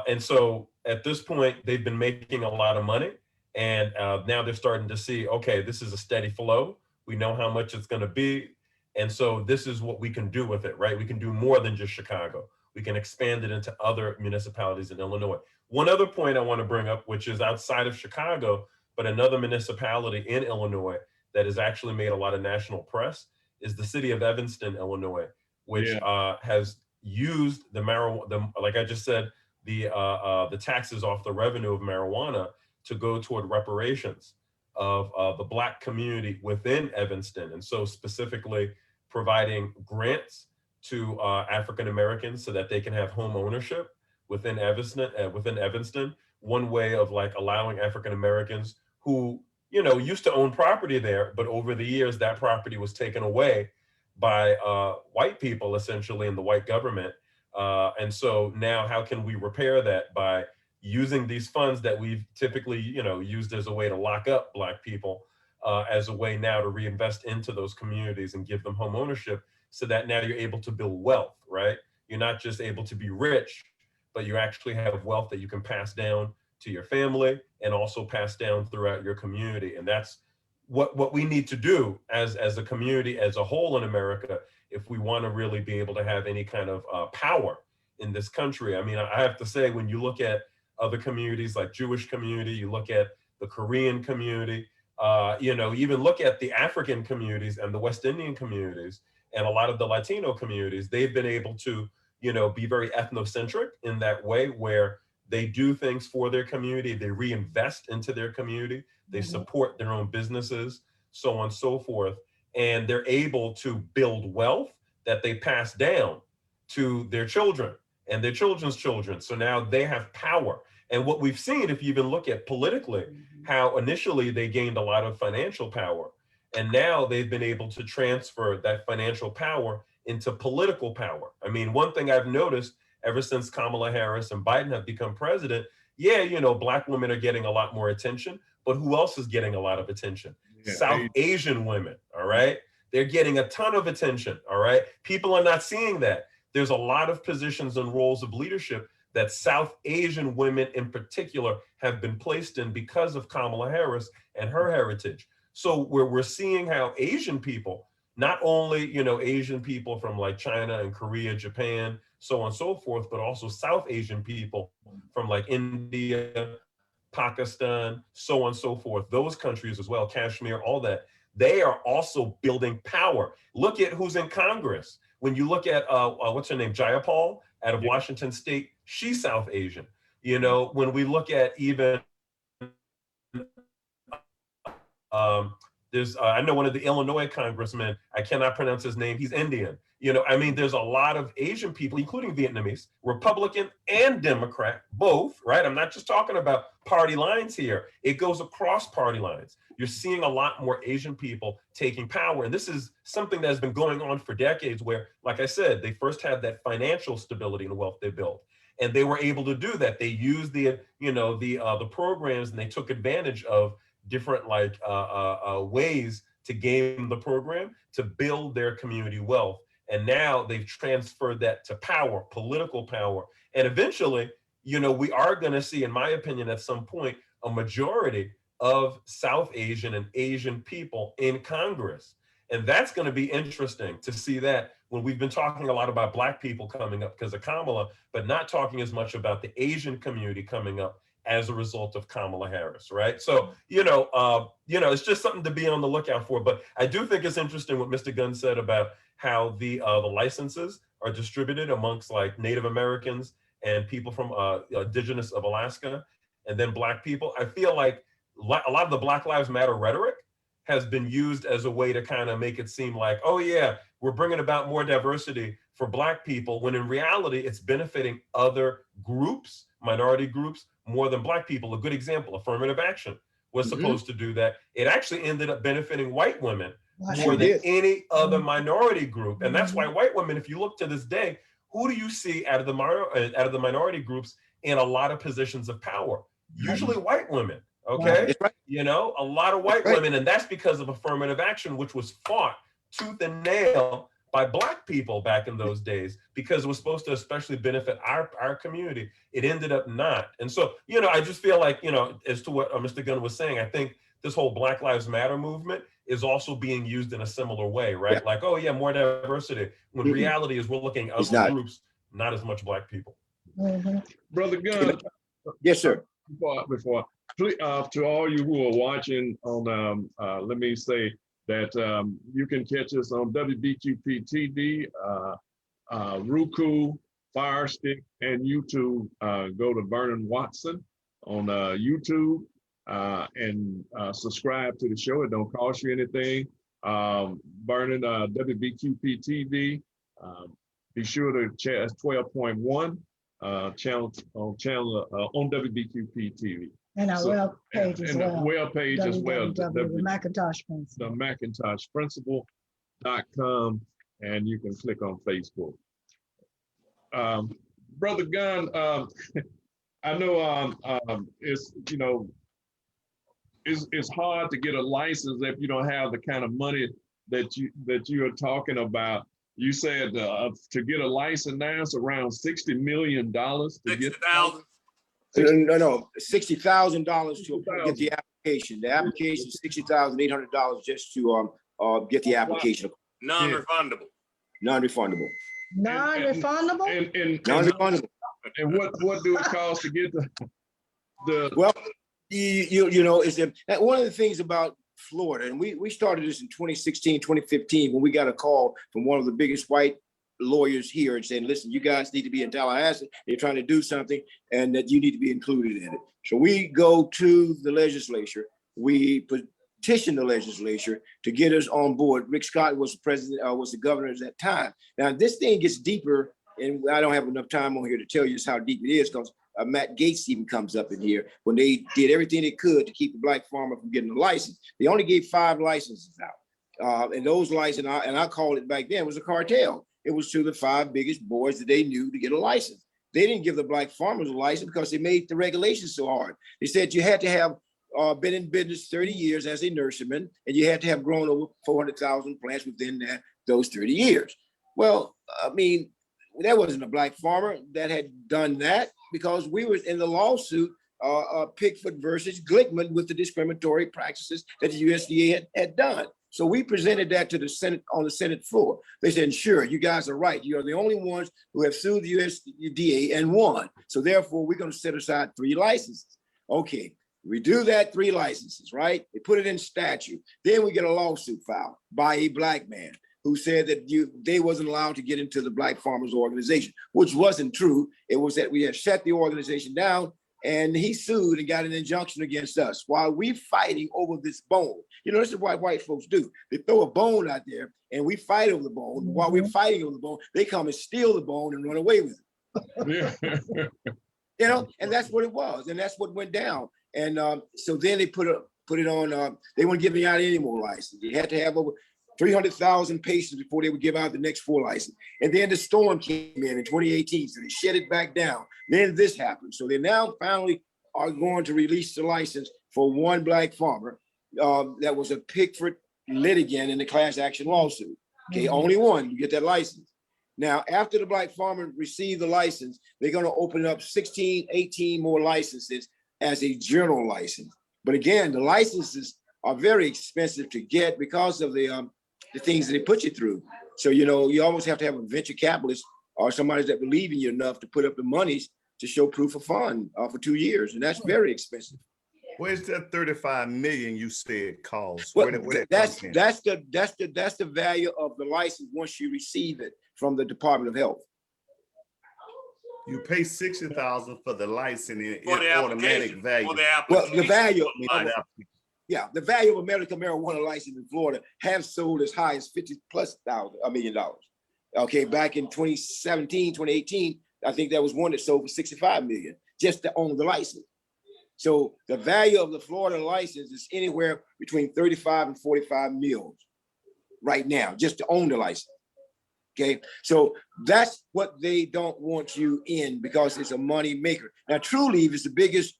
Speaker 11: And so at this point, they've been making a lot of money. And now they're starting to see, okay, this is a steady flow. We know how much it's going to be. And so this is what we can do with it, right? We can do more than just Chicago. We can expand it into other municipalities in Illinois. One other point I want to bring up, which is outside of Chicago, but another municipality in Illinois that has actually made a lot of national press, is the city of Evanston, Illinois, which has used the marijuana, like I just said, the taxes off the revenue of marijuana to go toward reparations of the Black community within Evanston. And so specifically providing grants to African Americans so that they can have home ownership within Evanston. One way of like allowing African Americans who, you know, used to own property there, but over the years that property was taken away by white people, essentially, in the white government. And so now how can we repair that? By using these funds that we've typically, you know, used as a way to lock up Black people, as a way now to reinvest into those communities and give them home ownership, so that now you're able to build wealth, right? You're not just able to be rich, but you actually have wealth that you can pass down to your family and also pass down throughout your community. And that's what we need to do as a community as a whole in America, if we want to really be able to have any kind of power in this country. I mean, I have to say, when you look at other communities like Jewish community, you look at the Korean community, you know, even look at the African communities and the West Indian communities and a lot of the Latino communities, they've been able to, you know, be very ethnocentric in that way, where they do things for their community, they reinvest into their community, they support their own businesses, so on and so forth. And they're able to build wealth that they pass down to their children and their children's children. So now they have power. And what we've seen, if you even look at politically, how initially they gained a lot of financial power, and now they've been able to transfer that financial power into political power. I mean, one thing I've noticed ever since Kamala Harris and Biden have become president, yeah, you know, Black women are getting a lot more attention, but who else is getting a lot of attention?
Speaker 1: Yeah,
Speaker 11: South Asian women, all right? They're getting a ton of attention, all right? People are not seeing that. There's a lot of positions and roles of leadership that South Asian women in particular have been placed in because of Kamala Harris and her heritage. So we're seeing how Asian people, not only, you know, Asian people from like China and Korea, Japan, so on and so forth, but also South Asian people from like India, Pakistan, so on and so forth, those countries as well, Kashmir, all that, they are also building power. Look at who's in Congress. When you look at, what's her name, Jayapal out of Washington State, she's South Asian. You know, when we look at even, there's, I know one of the Illinois congressmen, I cannot pronounce his name, he's Indian. You know, I mean, there's a lot of Asian people, including Vietnamese, Republican and Democrat, both, right? I'm not just talking about party lines here. It goes across party lines. You're seeing a lot more Asian people taking power. And this is something that has been going on for decades where, like I said, they first had that financial stability and wealth they built. And they were able to do that. They used the, you know, the programs, and they took advantage of different like ways to game the program to build their community wealth. And now they've transferred that to power, political power. And eventually, you know, we are going to see, in my opinion, at some point, a majority of South Asian and Asian people in Congress. And that's going to be interesting to see that when we've been talking a lot about Black people coming up because of Kamala, but not talking as much about the Asian community coming up as a result of Kamala Harris, right? So, you know, it's just something to be on the lookout for. But I do think it's interesting what Mr. Gunn said about how the licenses are distributed amongst like Native Americans and people from indigenous of Alaska, and then Black people. I feel like a lot of the Black Lives Matter rhetoric has been used as a way to kind of make it seem like, oh yeah, we're bringing about more diversity for Black people, when in reality, it's benefiting other groups, minority groups, more than Black people. A good example, affirmative action was supposed to do that. It actually ended up benefiting white women more than any other minority group. And that's why white women, if you look to this day, who do you see out of the minority groups in a lot of positions of power? Usually white women, okay?
Speaker 8: Right.
Speaker 11: You know, a lot of white women, and that's because of affirmative action, which was fought tooth and nail by Black people back in those days, because it was supposed to especially benefit our community. It ended up not. And so, you know, I just feel like, you know, as to what Mr. Gunn was saying, I think this whole Black Lives Matter movement is also being used in a similar way, right? Yeah. Like, oh yeah, more diversity. When reality is we're looking at other groups, not as much Black people.
Speaker 1: Brother Gunn.
Speaker 8: Yes, sir.
Speaker 1: Before please, to all you who are watching on, let me say that you can catch us on WBQP TV, Roku, Fire Stick, and YouTube. Go to Vernon Watson on YouTube and subscribe to the show. It don't cost you anything. Vernon, WBQP TV. Be sure to check 12.1 channel on WBQP TV.
Speaker 2: And our web page as well.
Speaker 1: And the web page as well.
Speaker 2: The Macintosh Principle.
Speaker 1: The MacintoshPrinciple.com, and you can click on Facebook. Brother Gunn, I know it's, you know, it's hard to get a license if you don't have the kind of money that you are talking about. You said to get a license now, it's around $60 million to get.
Speaker 8: $60,000. No, $60,000 to get the application. The application is $60,800 just to get the application.
Speaker 10: Non-refundable.
Speaker 8: Non-refundable.
Speaker 2: Non-refundable?
Speaker 8: Non-refundable.
Speaker 1: And what do it cost to get the
Speaker 8: well, you know, is that one of the things about Florida, and we started this in 2016, 2015, when we got a call from one of the biggest white lawyers here and saying, listen, you guys need to be in Tallahassee. They're trying to do something and that you need to be included in it. So we go to the legislature, we petition the legislature to get us on board. Rick Scott was the president, was the governor at that time. Now this thing gets deeper, and I don't have enough time on here to tell you just how deep it is, because Matt Gaetz even comes up in here when they did everything they could to keep the black farmer from getting a license. They only gave 5 licenses out, and those licenses, and I called it back then, was a cartel. It was to the 5 biggest boys that they knew to get a license. They didn't give the black farmers a license because they made the regulations so hard. They said you had to have been in business 30 years as a nurseryman, and you had to have grown over 400,000 plants within those 30 years. Well, I mean, there wasn't a black farmer that had done that, because we were in the lawsuit, Pickford versus Glickman, with the discriminatory practices that the USDA had done. So we presented that to the Senate on the Senate floor. They said, sure, you guys are right. You're the only ones who have sued the USDA and won. So therefore, we're going to set aside 3 licenses. Okay, we do that, 3 licenses, right? They put it in statute. Then we get a lawsuit filed by a black man who said that they wasn't allowed to get into the Black Farmers Organization, which wasn't true. It was that we had shut the organization down, and he sued and got an injunction against us while we fighting over this bone. You know, this is what white folks do. They throw a bone out there and we fight over the bone. While we're fighting over the bone, they come and steal the bone and run away with it. You know, and that's what it was. And that's what went down. And so then they put it on, they wouldn't give me out any more license. You had to have over 300,000 patients before they would give out the next 4 license. And then the storm came in 2018, so they shut it back down. Then this happened. So they now finally are going to release the license for 1 black farmer that was a Pickford litigant in the class action lawsuit. Okay, only 1, you get that license. Now, after the black farmer received the license, they're going to open up 16, 18 more licenses as a general license. But again, the licenses are very expensive to get because of the things that they put you through. So, you know, you always have to have a venture capitalist or somebody that believe in you enough to put up the monies to show proof of fund for 2 years. And that's very expensive.
Speaker 9: Where's that 35 million you said costs?
Speaker 8: Well, that's the value of the license once you receive it from the Department of Health.
Speaker 9: You pay 60,000 for the license and
Speaker 10: For the
Speaker 9: automatic value.
Speaker 10: For the
Speaker 8: Well, the value
Speaker 10: of
Speaker 8: the value of a medical marijuana license in Florida have sold as high as $50+ million. Okay, back in 2017, 2018, I think there was one that sold for 65 million just to own the license. So the value of the Florida license is anywhere between 35 and 45 mils right now, just to own the license. Okay, so that's what they don't want you in, because it's a money maker. Now, Trulieve is the biggest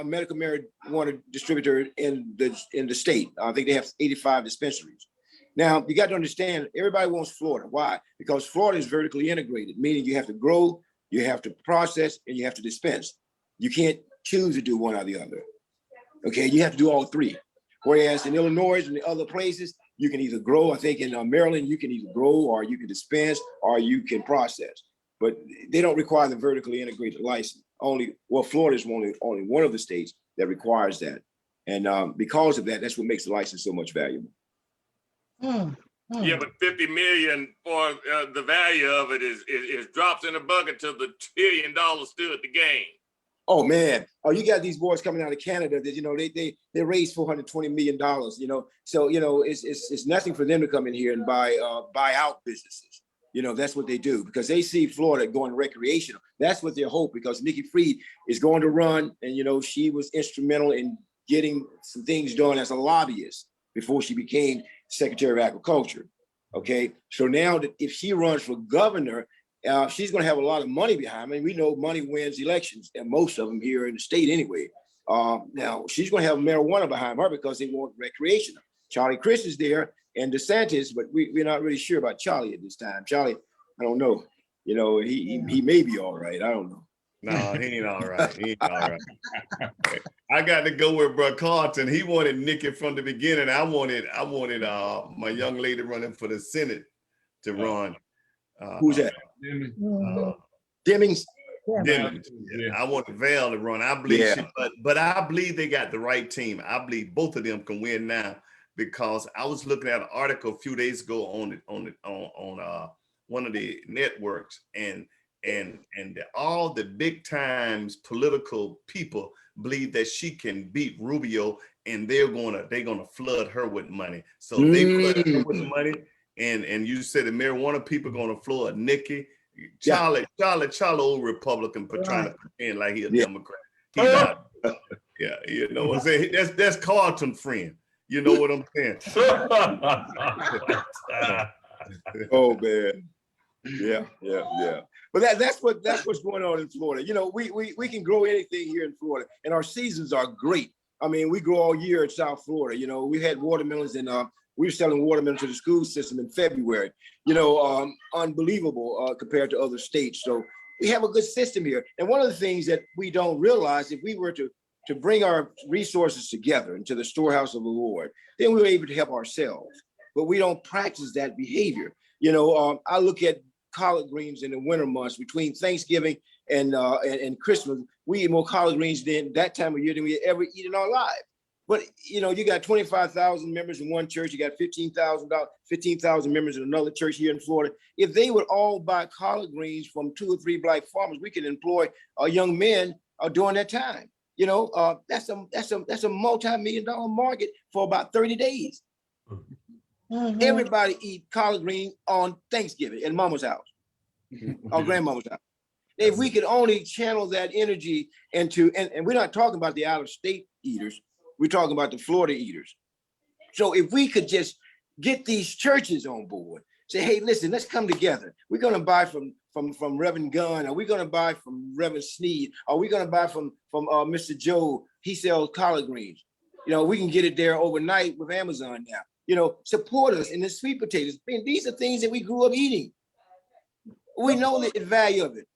Speaker 8: medical marijuana distributor in the state. I think they have 85 dispensaries. Now, you got to understand, everybody wants Florida. Why? Because Florida is vertically integrated, meaning you have to grow, you have to process, and you have to dispense. You can't choose to do one or the other. Okay, you have to do all 3. Whereas in Illinois and the other places, you can either grow. I think in Maryland, you can either grow, or you can dispense, or you can process. But they don't require the vertically integrated license. Florida is only one of the states that requires that. And because of that, that's what makes the license so much valuable.
Speaker 10: Yeah, but 50 million for the value of it is drops in a bucket till the $1 trillion stood the game.
Speaker 8: Oh man! Oh, you got these boys coming out of Canada that, you know, they raised $420 million. You know, so you know it's nothing for them to come in here and buy out businesses. You know, that's what they do, because they see Florida going recreational. That's what they hope, because Nikki Fried is going to run, and you know, she was instrumental in getting some things done as a lobbyist before she became Secretary of Agriculture. Okay, so now that if she runs for governor, she's going to have a lot of money behind her. I mean, we know money wins elections, and most of them here in the state anyway. Now, she's going to have marijuana behind her because they want recreational. Charlie Crist is there, and DeSantis, but we're not really sure about Charlie at this time. Charlie, I don't know. You know, he may be all right. I don't know.
Speaker 9: No, he ain't all right. He ain't all right. I got to go with Bro Carlton. He wanted Nikki from the beginning. I wanted my young lady running for the Senate to run.
Speaker 8: Who's that? Demings.
Speaker 9: Demings. Yeah. I want Val to run. I believe, but I believe they got the right team. I believe both of them can win now, because I was looking at an article a few days ago on one of the networks, and all the big times political people believe that she can beat Rubio and they're gonna flood her with money. So they flood her with money, and you said the marijuana people gonna flood Nikki. Charlie, old Republican, for trying to pretend like he a Democrat. He not. Yeah, you know what I'm saying? That's Carlton friend. You know what I'm saying? Oh man. Yeah. But that's what's going on in Florida. You know, we can grow anything here in Florida, and our seasons are great. I mean, we grow all year in South Florida. You know, we had watermelons, and we were selling watermelons to the school system in February. You know, unbelievable compared to other states. So we have a good system here. And one of the things that we don't realize, if we were to bring our resources together into the storehouse of the Lord, then we were able to help ourselves. But we don't practice that behavior. You know, I look at collard greens in the winter months between Thanksgiving and Christmas. We eat more collard greens than that time of year than we ever eat in our lives. But you know, you got 25,000 members in one church. You got 15,000 members in another church here in Florida. If they would all buy collard greens from 2 or 3 black farmers, we can employ young men during that time. You know, that's a multi-million-dollar market for about 30 days. Everybody eat collard greens on Thanksgiving in Mama's house, or grandmama's house. If we could only channel that energy into, and we're not talking about the out-of-state eaters, we're talking about the Florida eaters. So if we could just get these churches on board, say, hey, listen, let's come together. We're going to buy from Reverend Gunn. Are we going to buy from Reverend Sneed? Are we going to buy from Mr. Joe? He sells collard greens. You know, we can get it there overnight with Amazon now. You know, support us in the sweet potatoes. I mean, these are things that we grew up eating. We know the value of it.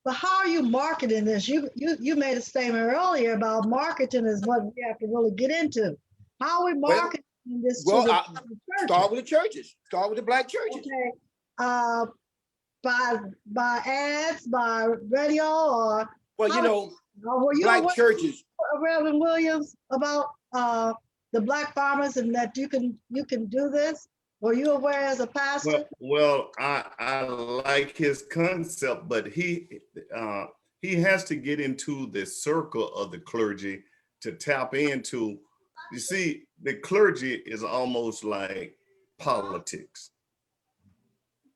Speaker 2: But how are you marketing this? You made a statement earlier about marketing is what we have to really get into. How are we marketing this to the churches?
Speaker 8: Start with the churches. Start with the black churches.
Speaker 2: Okay. By ads, by radio, or
Speaker 8: well, you know, black churches.
Speaker 2: Reverend Williams, about the black farmers, and that you can do this? Were you aware as a pastor?
Speaker 9: Well, I like his concept, but he has to get into the circle of the clergy to tap into. You see, the clergy is almost like politics.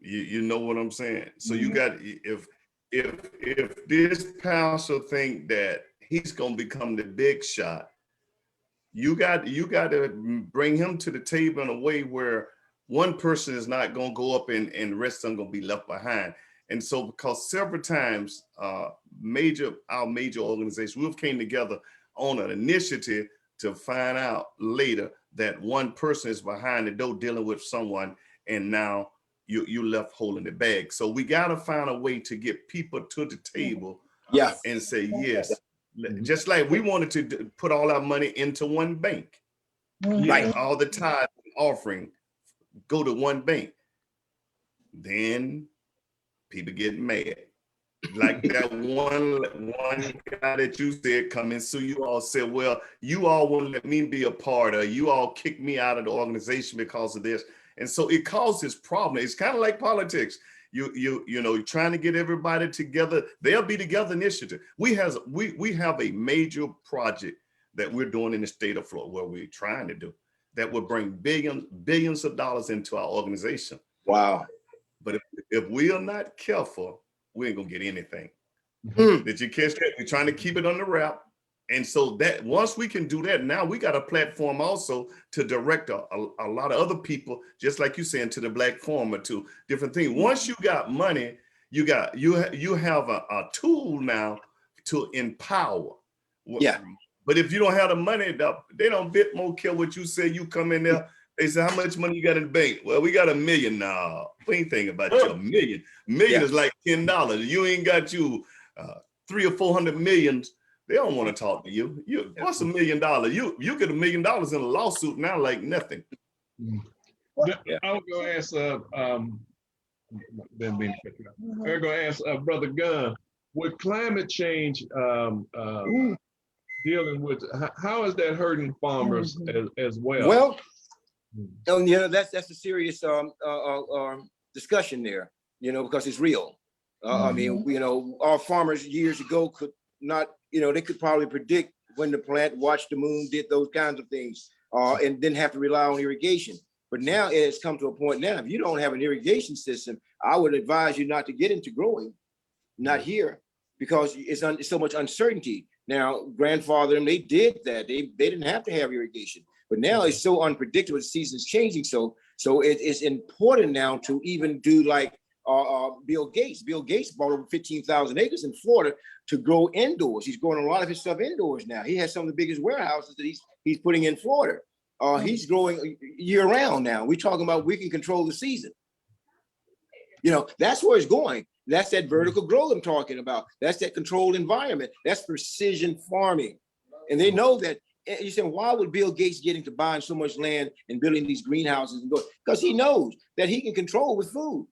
Speaker 9: You know what I'm saying? So you got, if this pastor think that he's gonna become the big shot, you got to bring him to the table in a way where one person is not going to go up and the rest of them going to be left behind. And so, because several times our major organizations, we've came together on an initiative to find out later that one person is behind the door dealing with someone, and now you left holding the bag. So we got to find a way to get people to the table and say yes. Just like we wanted to put all our money into one bank, like all the tithe offering go to one bank. Then people get mad. Like that one guy that you said come and sue you all, said, well, you all won't let me be a part of, you all kicked me out of the organization because of this. And so it causes problems. It's kind of like politics. You know, you're trying to get everybody together. They'll be together initiative. We have a major project that we're doing in the state of Florida, where we're trying to do that will bring billions of dollars into our organization.
Speaker 8: Wow.
Speaker 9: But if we are not careful, we ain't gonna get anything. Did you catch that? We're trying to keep it on the wrap. And so that once we can do that, now we got a platform also to direct a lot of other people, just like you saying, to the black farmer, to different things. Once you got money, you have a tool now to empower.
Speaker 8: Yeah.
Speaker 9: But if you don't have the money, they don't bit more care what you say. You come in there, they say, how much money you got in the bank? Well, we got $1 million now. We ain't thinking about your million. Million is like $10. You ain't got you 300 or 400 millions. They don't want to talk to you. What's $1 million? You get $1 million in a lawsuit now like nothing.
Speaker 1: I was going to ask, I'm going to ask Brother Gunn, with climate change dealing with, how is that hurting farmers as well?
Speaker 8: Well, you know, that's a serious discussion there, you know, because it's real. I mean, you know, our farmers years ago could not, you know, they could probably predict when to plant, watch the moon, did those kinds of things, and didn't have to rely on irrigation. But now it has come to a point now, if you don't have an irrigation system, I would advise you not to get into growing, not here, because it's so much uncertainty. Now, grandfather, and they did that. They didn't have to have irrigation, but now it's so unpredictable. The season's changing, so it's important now to even do like Bill Gates. Bill Gates bought over 15,000 acres in Florida to grow indoors. He's growing a lot of his stuff indoors now. He has some of the biggest warehouses that he's putting in Florida. He's growing year round now. We're talking about we can control the season. You know, that's where it's going. That's that vertical growth I'm talking about. That's that controlled environment. That's precision farming. And they know that. You said, why would Bill Gates get into buying so much land and building these greenhouses and go? Because he knows that he can control with food.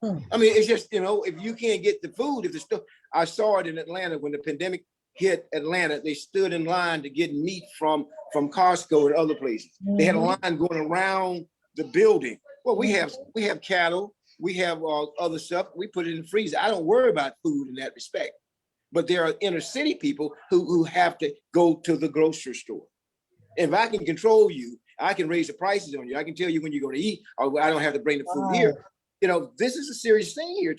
Speaker 8: I mean, it's just, you know, if you can't get the food, if the stuff, I saw it in Atlanta when the pandemic hit Atlanta, they stood in line to get meat from Costco and other places. They had a line going around the building. Well, we have cattle, we have other stuff. We put it in the freezer. I don't worry about food in that respect. But there are inner city people who have to go to the grocery store. If I can control you, I can raise the prices on you. I can tell you when you're going to eat, or I don't have to bring the food here. You know, this is a serious thing here,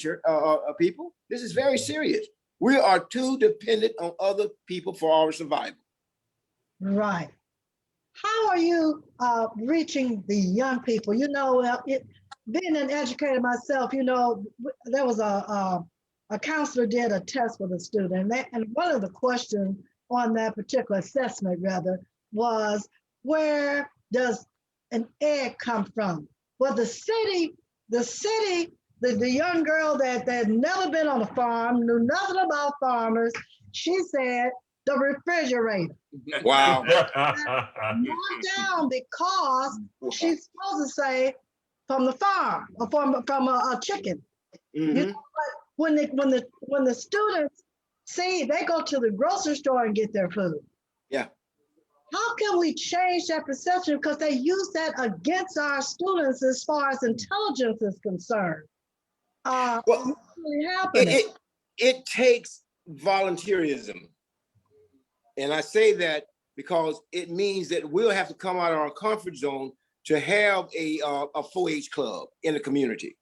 Speaker 8: people. This is very serious. We are too dependent on other people for our survival.
Speaker 2: Right. How are you reaching the young people? You know, being an educator myself, you know, there was a counselor did a test with a student, and one of the questions on that particular assessment, rather, was where does an egg come from? Well, the young girl that had never been on a farm, knew nothing about farmers, she said the refrigerator.
Speaker 8: Wow.
Speaker 2: Marked down because she's supposed to say from the farm or from a chicken. You know, when the students see, they go to the grocery store and get their food.
Speaker 8: Yeah.
Speaker 2: How can we change that perception? Because they use that against our students as far as intelligence is concerned.
Speaker 8: Well,
Speaker 2: really happening?
Speaker 8: It takes volunteerism. And I say that because it means that we'll have to come out of our comfort zone to have a 4-H club in the community.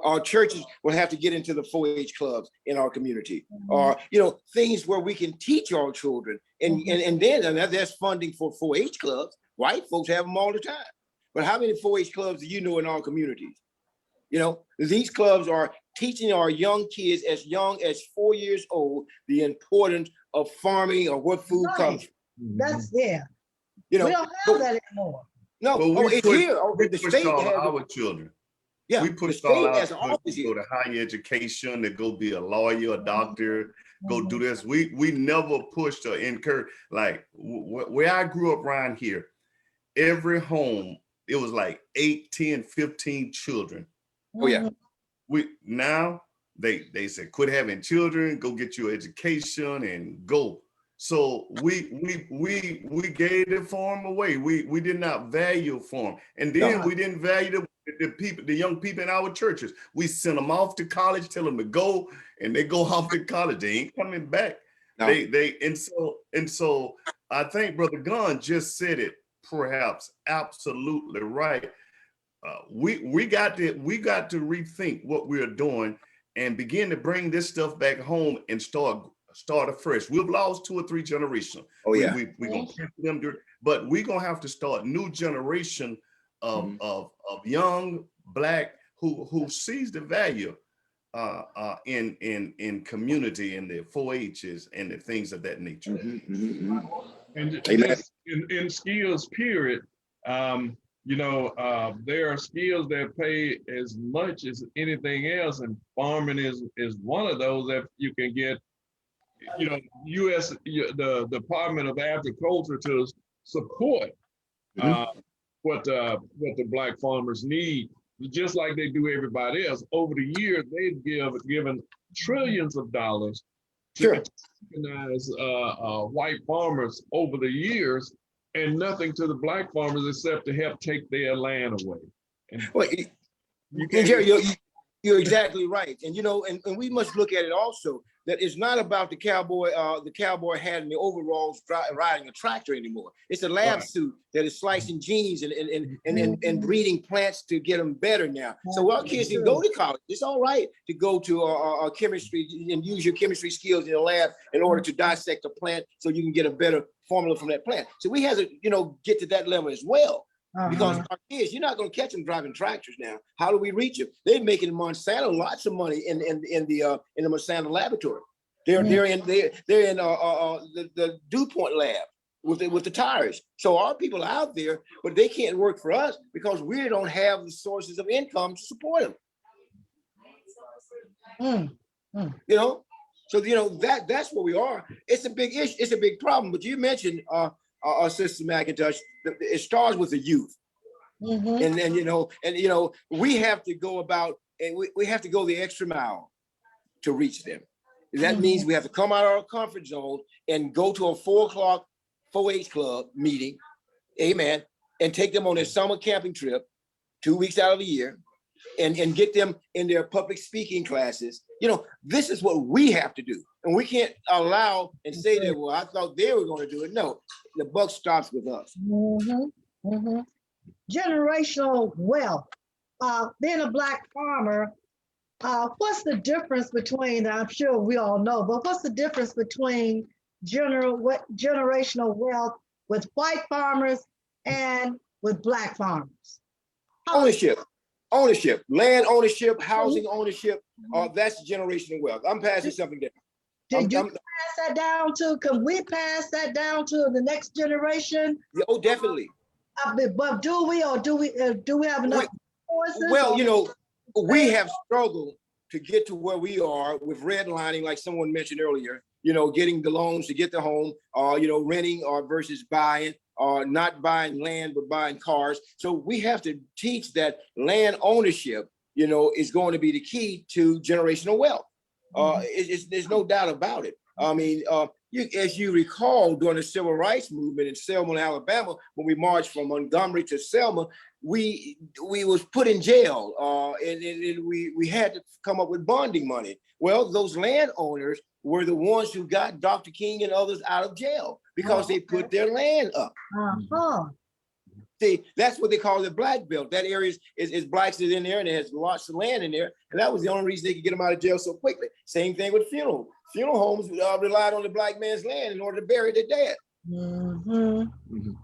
Speaker 8: Our churches will have to get into the 4-H clubs in our community, or you know, things where we can teach our children, and then there's funding for 4-H clubs. White folks have them all the time, but how many 4-H clubs do you know in our communities? You know, these clubs are teaching our young kids as young as 4 years old the importance of farming or what food comes from.
Speaker 2: That's there.
Speaker 8: You know,
Speaker 2: we don't have that anymore.
Speaker 8: No, it's here. The state has
Speaker 9: our children.
Speaker 8: Yeah,
Speaker 9: we pushed all our children to go to higher education, to go be a lawyer, a doctor, go do this. We never pushed or encouraged. Like where I grew up around here, every home, it was like 8, 10, 15 children.
Speaker 8: Oh yeah.
Speaker 9: They said quit having children, go get your education and go. So we gave the farm away. We did not value farm, and then we didn't value the people, the young people in our churches. We sent them off to college, tell them to go, and they go off to college. They ain't coming back. No. And so I think Brother Gunn just said it perhaps absolutely right. We got to rethink what we're doing and begin to bring this stuff back home and start afresh. We've lost 2 or 3 generations.
Speaker 8: Oh yeah,
Speaker 9: we're gonna keep them, but we're gonna have to start new generation of young Black who sees the value in community and the 4-H's and the things of that nature.
Speaker 1: And just in skills, period. You know, there are skills that pay as much as anything else, and farming is one of those that you can get. You know, the Department of Agriculture to support what the Black farmers need, just like they do everybody else. Over the years, they've given trillions of dollars to recognize white farmers over the years, and nothing to the Black farmers except to help take their land away. And
Speaker 8: well, Jerry, You're exactly right. And, you know, and we must look at it also that it's not about the cowboy hat and the overalls riding a tractor anymore. It's a lab suit that is slicing genes and breeding plants to get them better now. So our kids can go to college. It's all right to go to chemistry and use your chemistry skills in the lab in order to dissect a plant so you can get a better formula from that plant. So we have to, you know, get to that level as well. Because our kids, you're not going to catch them driving tractors now. How do we reach them? They're making Monsanto lots of money in the Monsanto laboratory. They're in the DuPont lab with the tires. So our people are out there, but they can't work for us because we don't have the sources of income to support them. You know, so you know that's where we are. It's a big issue. It's a big problem. But you mentioned Sister McIntosh. It starts with the youth, and you know we have to go about and we have to go the extra mile to reach them. That means we have to come out of our comfort zone and go to a 4 o'clock 4-H club meeting, amen, and take them on their summer camping trip 2 weeks out of the year and get them in their public speaking classes. You know, this is what we have to do. And we can't allow and say that, well, I thought they were going to do it. No, the buck stops with us.
Speaker 2: Generational wealth. Being a Black farmer, what's the difference between, I'm sure we all know, but what's the difference between generational wealth with white farmers and with Black farmers?
Speaker 8: Ownership, land ownership, housing ownership, that's generational wealth. I'm passing something down.
Speaker 2: Did you pass that down to, can we pass that down to the next generation?
Speaker 8: Yeah, oh, definitely.
Speaker 2: But do we have enough resources?
Speaker 8: Well, you know, we have struggled to get to where we are with redlining, like someone mentioned earlier, you know, getting the loans to get the home, you know, renting or versus buying, or not buying land, but buying cars. So we have to teach that land ownership, you know, is going to be the key to generational wealth. There's no doubt about it. I mean, as you recall, during the civil rights movement in Selma, Alabama, when we marched from Montgomery to Selma, we was put in jail, and we had to come up with bonding money. Well, those landowners were the ones who got Dr. King and others out of jail because they put their land up. See, that's what they call the Black Belt. That area is blacks is in there and it has lots of land in there. And that was the only reason they could get them out of jail so quickly. Same thing with funeral. Funeral homes relied on the Black man's land in order to bury their dead.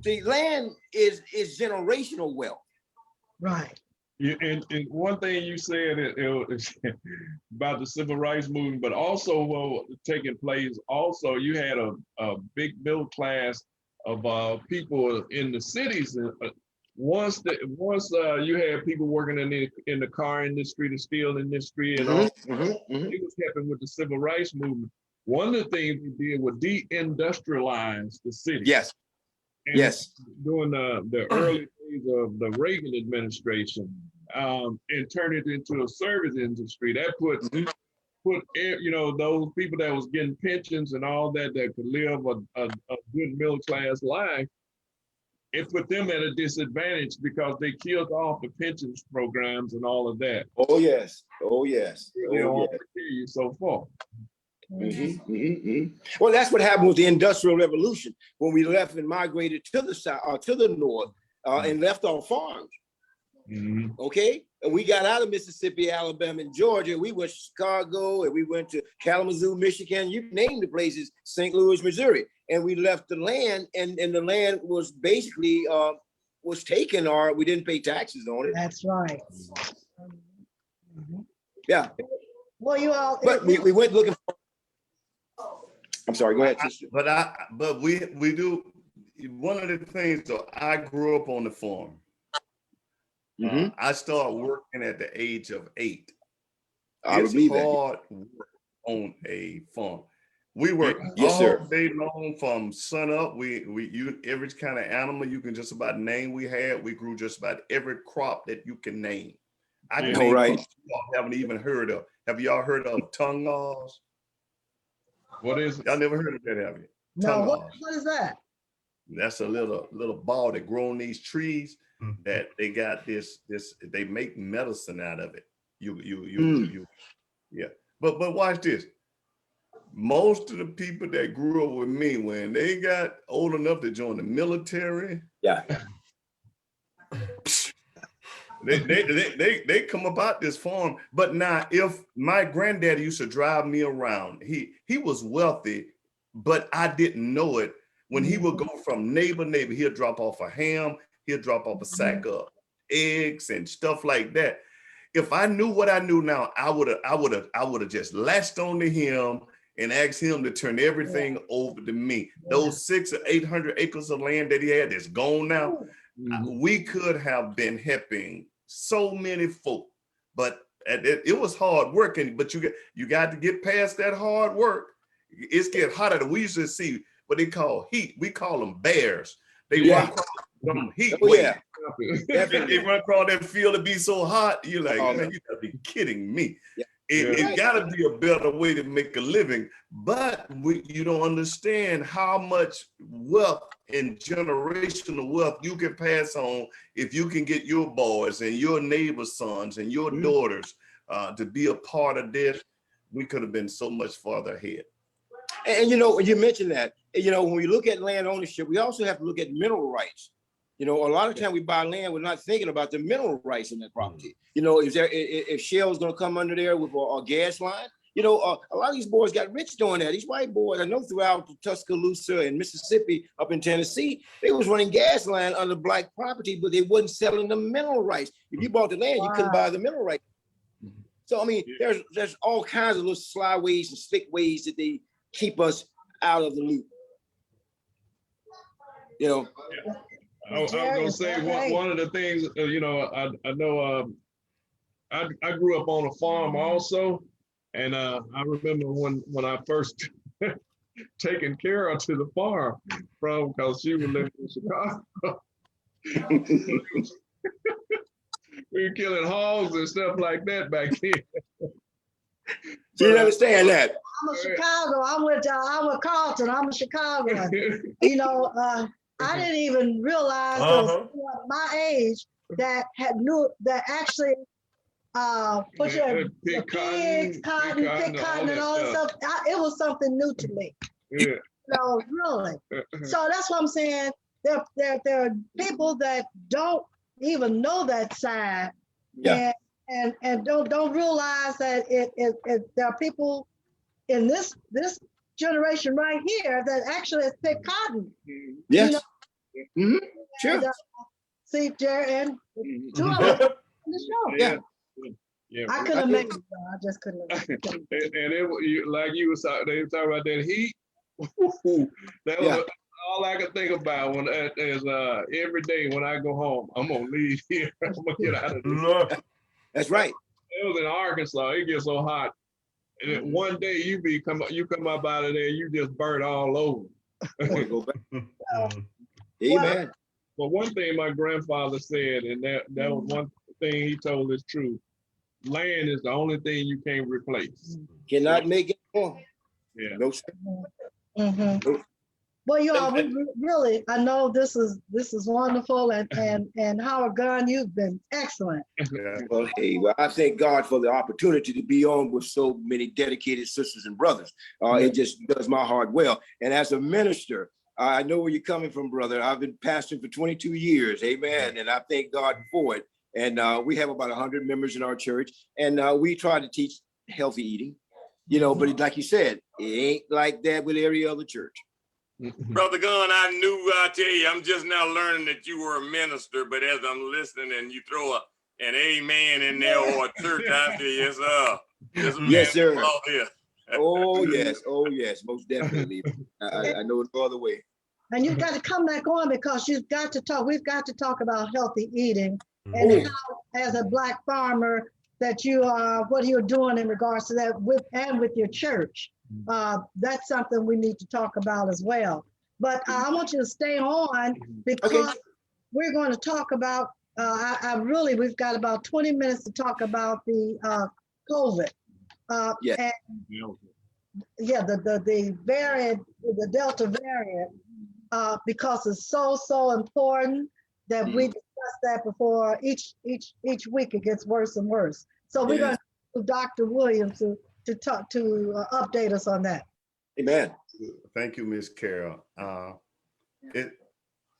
Speaker 8: See, land is generational wealth.
Speaker 2: Right.
Speaker 1: Yeah, and one thing you said about the civil rights movement, but also taking place, also you had a big middle class of people in the cities. Once you had people working in the car industry, the steel industry, and all, it was happening with the civil rights movement. One of the things we did was deindustrialize the city.
Speaker 8: Yes.
Speaker 1: And during the early days of the Reagan administration, and turned it into a service industry that put you know, those people that was getting pensions and all that could live a good middle class life, it put them at a disadvantage because they killed off the pensions programs and all of that.
Speaker 8: Oh yes. Oh yes.
Speaker 1: So forth.
Speaker 8: Well, that's what happened with the Industrial Revolution when we left and migrated to the south or to the north and left our farms. Okay, and we got out of Mississippi, Alabama, and Georgia. We went to Chicago, and we went to Kalamazoo, Michigan. You name the places, St. Louis, Missouri, and we left the land, and the land was basically was taken, or we didn't pay taxes on it.
Speaker 2: That's right.
Speaker 8: Yeah.
Speaker 2: Well, you all.
Speaker 8: But we went looking for. I'm sorry. Go ahead, sister.
Speaker 9: But we do. One of the things. So I grew up on the farm. I started working at the age of 8. It's hard work on a farm. We work all day long from sun up. You every kind of animal you can just about name we had. We grew just about every crop that you can name. I can name y'all haven't even heard of. Have y'all heard of tongue laws?
Speaker 1: What is it?
Speaker 9: Y'all never heard of that, have you?
Speaker 2: No, what is that?
Speaker 9: That's a little ball that grow on these trees that they got this they make medicine out of it. Yeah. But watch this. Most of the people that grew up with me, when they got old enough to join the military,
Speaker 8: Yeah.
Speaker 9: They come about this farm. But now, if my granddaddy used to drive me around, he was wealthy, but I didn't know it. When he would go from neighbor to neighbor, he'll drop off a ham, he'll drop off a sack of eggs and stuff like that. If I knew what I knew now, I would have just latched on to him and asked him to turn everything over to me. Those 600 or 800 acres of land that he had that's gone now, we could have been helping so many folk, but it was hard working. But you got to get past that hard work. It's getting hotter. We used to see what they call heat. We call them bears. They run across them heat waves. They run across that field to be so hot. You're like, man, you gotta be kidding me. It gotta be a better way to make a living, but you don't understand how much wealth and generational wealth you can pass on if you can get your boys and your neighbors' sons and your daughters to be a part of this. We could have been so much farther ahead.
Speaker 8: And you know, you mentioned that, you know, when we look at land ownership, we also have to look at mineral rights. You know, a lot of time we buy land, we're not thinking about the mineral rights in that property. You know, if Shell's going to come under there with a gas line, you know, a lot of these boys got rich doing that. These white boys, I know throughout Tuscaloosa and Mississippi, up in Tennessee, they was running gas line under black property, but they wasn't selling the mineral rights. If you bought the land, you couldn't buy the mineral rights. So, I mean, there's all kinds of little sly ways and slick ways that they keep us out of the loop. You know.
Speaker 1: I was gonna say one of the things, you know, I know I grew up on a farm also, and I remember when I first taken care of to the farm from, because she was living in Chicago. We were killing hogs and stuff like that back then.
Speaker 8: You didn't understand that.
Speaker 2: I'm a Chicago. I'm with Carlton. I'm a Chicagoan. You know, I didn't even realize my age that actually put your pigs, cotton, pick cotton, and all that stuff. It was something new to me.
Speaker 1: Yeah.
Speaker 2: So really, so that's what I'm saying. There are people that don't even know that side, and don't realize that there are people in this generation right here that actually has picked cotton.
Speaker 8: Yes.
Speaker 2: You know?
Speaker 8: Sure.
Speaker 2: See, Jerry, and two of us on the show.
Speaker 1: Yeah.
Speaker 2: I couldn't have made it. I just couldn't.
Speaker 1: And it like you was talking, they were talking about that heat. That was all I could think about when is every day when I go home, I'm gonna leave here. I'm gonna get out of this.
Speaker 8: That's right.
Speaker 1: It was in Arkansas. It gets so hot. And then one day you come up out of there, you just burn all over.
Speaker 8: Go back. Amen.
Speaker 1: But one thing my grandfather said, and that was one thing he told us true. Land is the only thing you can't replace.
Speaker 8: Cannot make it more.
Speaker 1: Yeah.
Speaker 8: No, sir.
Speaker 2: No. Well, you all really, I know this is wonderful, and Howard Gunn, you've been excellent.
Speaker 8: Well, hey, I thank God for the opportunity to be on with so many dedicated sisters and brothers. It just does my heart well. And as a minister, I know where you're coming from, brother. I've been pastoring for 22 years, amen, and I thank God for it. And we have about 100 members in our church, and we try to teach healthy eating, you know, but like you said, it ain't like that with every other church.
Speaker 10: Brother Gunn, I tell you, I'm just now learning that you were a minister, but as I'm listening and you throw an amen in there or a church, I say,
Speaker 8: yes, sir. Oh, yes, most definitely. I know no other way.
Speaker 2: And you've got to come back on because we've got to talk about healthy eating and how, as a Black farmer, that you are, what you're doing in regards to that with your church. That's something we need to talk about as well. But I want you to stay on because we're going to talk about, we've got about 20 minutes to talk about the COVID. And, the variant, the Delta variant, because it's so important that we discuss that before each week it gets worse and worse. So we're
Speaker 8: Yes.
Speaker 2: going to Dr. Williams to talk to update us on that.
Speaker 8: Amen.
Speaker 9: Thank you, Ms. Carol. It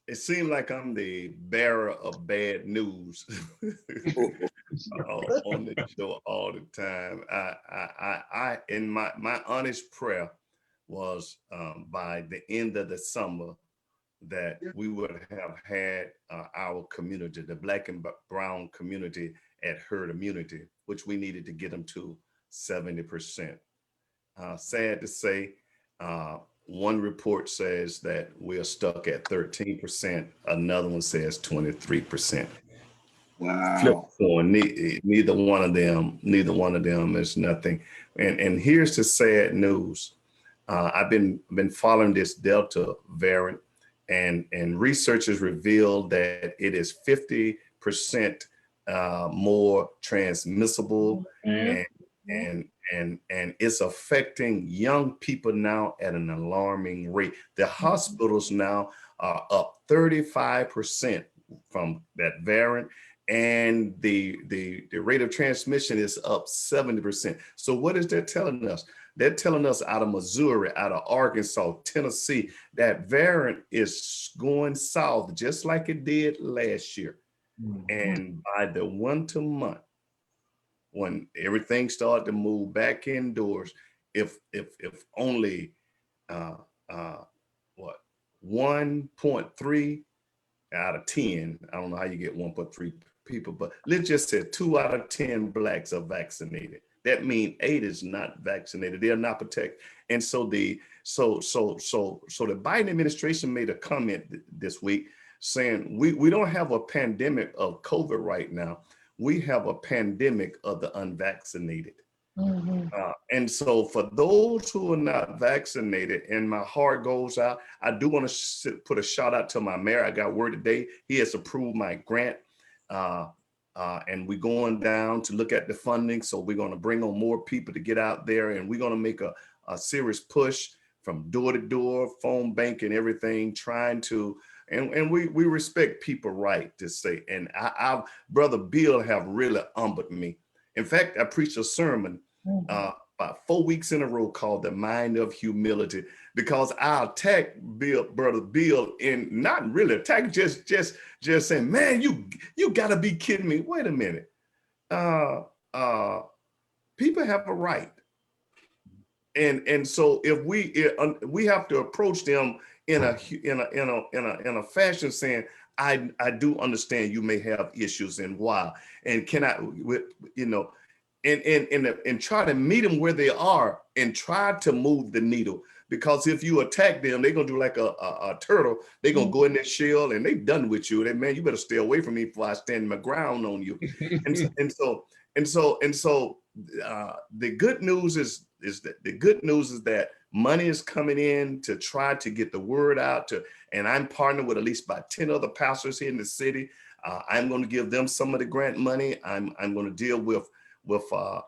Speaker 9: it seems like I'm the bearer of bad news on the show all the time. In my honest prayer was by the end of the summer that we would have had our community, the Black and brown community, at herd immunity, which we needed to get them to 70%. Sad to say, one report says that we are stuck at 13%. Another one says 23%. Flip
Speaker 8: Wow.
Speaker 9: coin. Neither one of them is nothing. And here's the sad news. I've been following this Delta variant, and researchers revealed that it is 50% more transmissible, and it's affecting young people now at an alarming rate. The hospitals now are up 35% from that variant, and the rate of transmission is up 70%. So what is that telling us? They're telling us out of Missouri, out of Arkansas, Tennessee, that variant is going south just like it did last year. And by the winter month, when everything started to move back indoors, if only 1.3 out of 10, I don't know how you get 1.3 people, but let's just say 2 out of 10 Blacks are vaccinated. That means 8 is not vaccinated. They are not protected. And so the Biden administration made a comment this week saying we don't have a pandemic of COVID right now. We have a pandemic of the unvaccinated. And so for those who are not vaccinated, and my heart goes out, I do want to put a shout out to my mayor. I got word today, he has approved my grant. And we're going down to look at the funding. So we're going to bring on more people to get out there, and we're going to make a serious push from door to door, phone bank and everything, trying to, and we respect people right to say, and I Brother Bill have really humbled me. In fact, I preached a sermon about 4 weeks in a row called The Mind of Humility, because I attack Brother Bill, in not really attack, just saying, man, you gotta be kidding me. Wait a minute. People have a right. And so if we have to approach them in a fashion saying, I do understand you may have issues and why, and can I, and try to meet them where they are and try to move the needle. Because if you attack them, they're gonna do like a turtle. They're gonna go in their shell and they done with you. Man, you better stay away from me before I stand my ground on you. and so the good news is that money is coming in to try to get the word out and I'm partnered with at least about 10 other pastors here in the city. I'm going to give them some of the grant money. I'm going to deal with our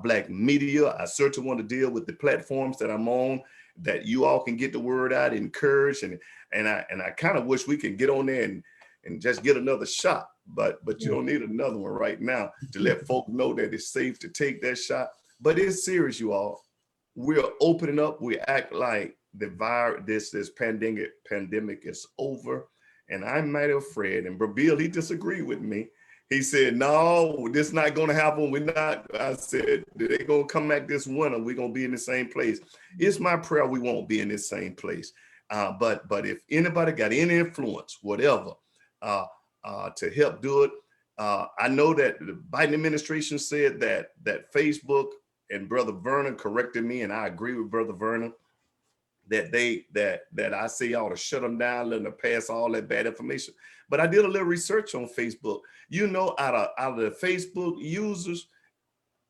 Speaker 9: Black media. I certainly want to deal with the platforms that I'm on, that you all can get the word out, encourage, and I kind of wish we could get on there and just get another shot, but you don't need another one right now to let folk know that it's safe to take that shot. But it's serious, you all. We're opening up. We act like the virus, this pandemic is over, and I'm mighty afraid. And Bill, he disagreed with me. He said, no, this is not going to happen. We're not. I said, they're going to come back this winter. We're going to be in the same place. It's my prayer we won't be in the same place. But if anybody got any influence, whatever, to help do it, I know that the Biden administration said that Facebook, and Brother Vernon corrected me, and I agree with Brother Vernon, that I say ought to shut them down, let them pass all that bad information. But I did a little research on Facebook. Out of the Facebook users,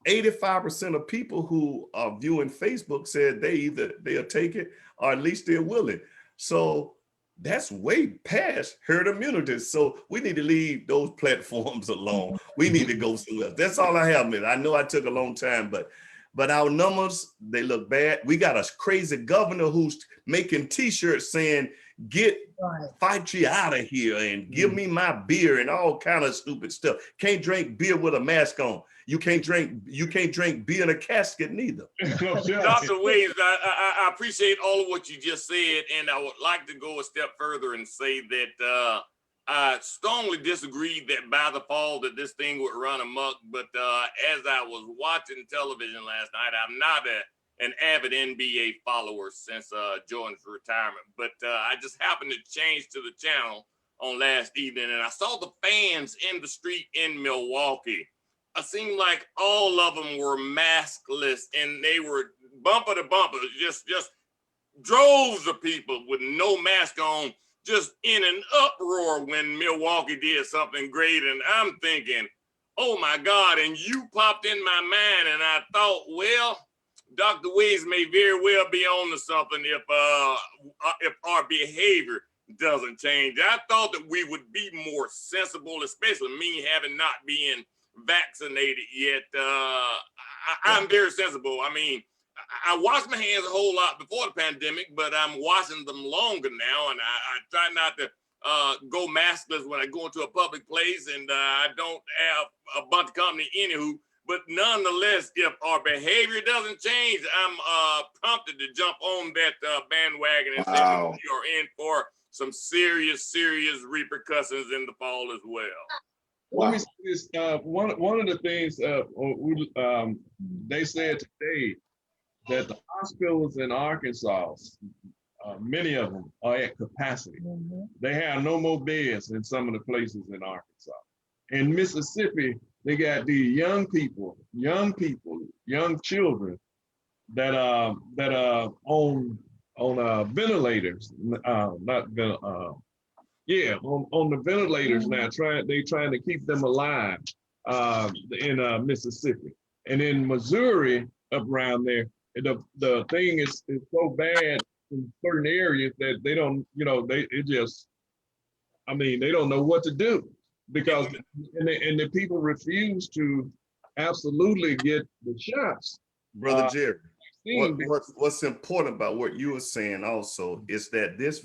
Speaker 9: 85% of people who are viewing Facebook said they'll take it, or at least they're willing. So that's way past herd immunity. So we need to leave those platforms alone. We need to go somewhere else. That's all I have, man. I know I took a long time, but our numbers, they look bad. We got a crazy governor who's making t-shirts saying, fight you out of here and give me my beer and all kind of stupid stuff. Can't drink beer with a mask on. You can't drink beer in a casket neither.
Speaker 10: Dr. Williams, I appreciate all of what you just said, and I would like to go a step further and say that I strongly disagree that by the fall that this thing would run amok. But as I was watching television last night, I'm not an avid NBA follower since Jordan's retirement, but I just happened to change to the channel on last evening, and I saw the fans in the street in Milwaukee. It seemed like all of them were maskless, and they were bumper to bumper, just droves of people with no mask on, just in an uproar when Milwaukee did something great. And I'm thinking, oh my God, and you popped in my mind, and I thought, well, Dr. Williams may very well be on to something if our behavior doesn't change. I thought that we would be more sensible, especially me having not been vaccinated yet. I'm very sensible. I mean, I wash my hands a whole lot before the pandemic, but I'm washing them longer now, and I try not to go maskless when I go into a public place, and I don't have a bunch of company anywho. But nonetheless, if our behavior doesn't change, I'm prompted to jump on that bandwagon and say that we are in for some serious repercussions in the fall as well.
Speaker 1: Let me say this. One of the things they said today that the hospitals in Arkansas, many of them are at capacity. They have no more beds in some of the places in Arkansas. In Mississippi, they got these young children that are on ventilators, on the ventilators now. They trying to keep them alive in Mississippi, and in Missouri up around there, the thing is so bad in certain areas that they don't, they don't know what to do, because and the people refuse to absolutely get the shots.
Speaker 9: Brother Jerry, what's important about what you were saying also is that this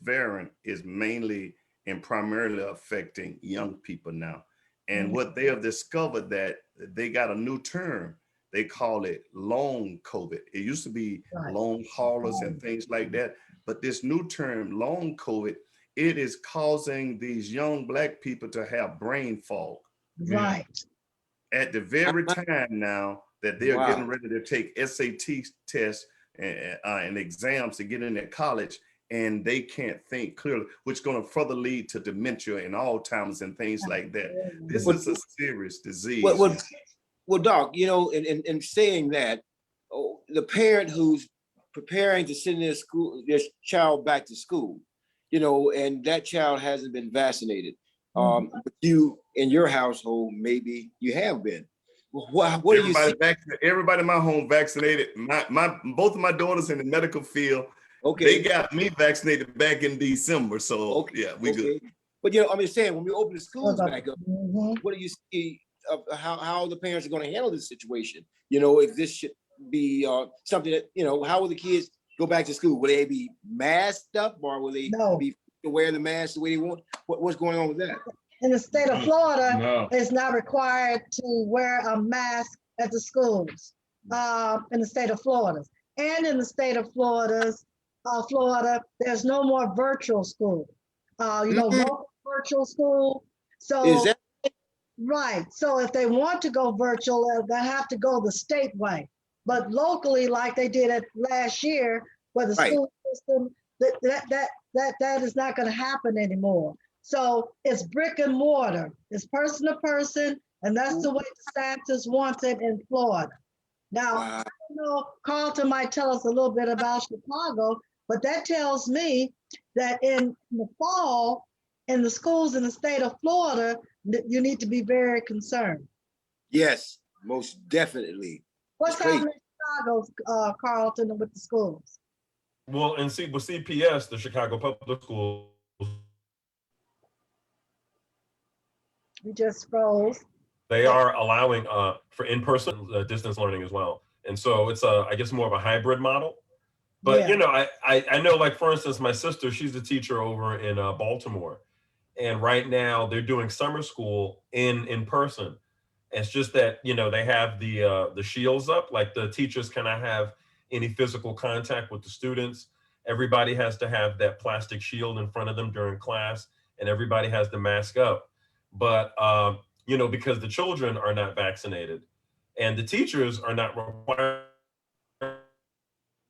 Speaker 9: variant is mainly and primarily affecting young people now. And what they have discovered, that they got a new term. They call it long COVID. It used to be long haulers and things like that. But this new term, long COVID, it is causing these young Black people to have brain fog.
Speaker 2: Right.
Speaker 9: At the very time now that they're getting ready to take SAT tests and exams to get into college, and they can't think clearly, which is going to further lead to dementia and Alzheimer's and things like that. This is a serious disease.
Speaker 8: Well, Doc, in saying that, the parent who's preparing to send their child back to school, and that child hasn't been vaccinated. But you, in your household, maybe you have been. What do you see?
Speaker 9: Everybody in my home vaccinated. Both of my daughters in the medical field. Okay. They got me vaccinated back in December. So we good.
Speaker 8: But I'm just saying, when we open the schools back up, what do you see of how the parents are going to handle this situation? If this should be something that, how will the kids go back to school? Will they be masked up, or will they be wear the mask the way they want? What's going on with that?
Speaker 2: In the state of Florida, it's not required to wear a mask at the schools. In the state of Florida, and in the state of Florida, there's no more virtual school. Virtual school. So
Speaker 8: is that
Speaker 2: right? So if they want to go virtual, they have to go the state way. But locally, like they did it last year, where the school system, that is not going to happen anymore. So it's brick and mortar, it's person to person, and that's the way DeSantis wants it in Florida. Now, I don't know, Carlton might tell us a little bit about Chicago, but that tells me that in the fall, in the schools in the state of Florida, you need to be very concerned.
Speaker 8: Yes, most definitely.
Speaker 2: What's happening in Chicago, Carlton, with the schools?
Speaker 11: Well, and with CPS, the Chicago Public Schools,
Speaker 2: We just froze.
Speaker 11: they are allowing for in-person distance learning as well. And so it's I guess more of a hybrid model. But I know, like, for instance, my sister, she's a teacher over in Baltimore. And right now they're doing summer school in person. It's just that, you know, they have the shields up, like the teachers cannot have any physical contact with the students. Everybody has to have that plastic shield in front of them during class, and everybody has to mask up. But you know, because the children are not vaccinated, and the teachers are not required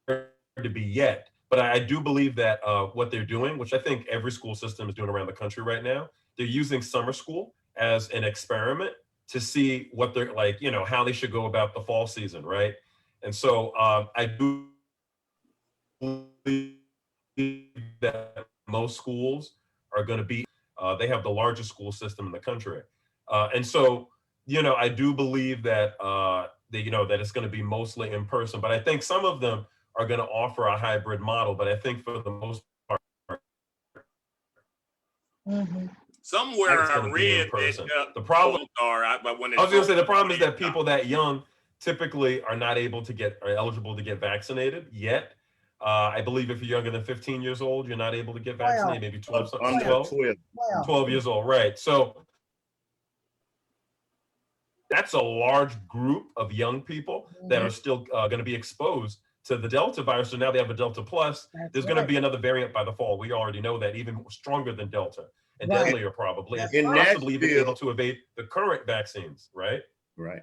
Speaker 11: to be yet. But I do believe that what they're doing, which I think every school system is doing around the country right now, they're using summer school as an experiment to see what they're like, you know, how they should go about the fall season, right? And so I do believe that most schools are going to be, they have the largest school system in the country. And so, you know, I do believe that, you know, that it's going to be mostly in person, but I think some of them are going to offer a hybrid model. But I think for the most part,
Speaker 10: Somewhere
Speaker 11: it's
Speaker 10: I
Speaker 11: going to be in
Speaker 10: read
Speaker 11: person.
Speaker 10: that
Speaker 11: The problem,
Speaker 10: but when
Speaker 11: I was going to say, the problem is that people that young typically are not able to get, are eligible to get vaccinated yet. I believe if you're younger than 15 years old, you're not able to get vaccinated, maybe 12,
Speaker 9: Under
Speaker 11: 12,
Speaker 9: 12.
Speaker 11: 12 years old, right? So that's a large group of young people that are still going to be exposed to the Delta virus. So now they have a Delta plus. There's going to be another variant by the fall. We already know that, even stronger than Delta and deadlier probably, and possibly even able to evade the current vaccines, right?
Speaker 9: Right.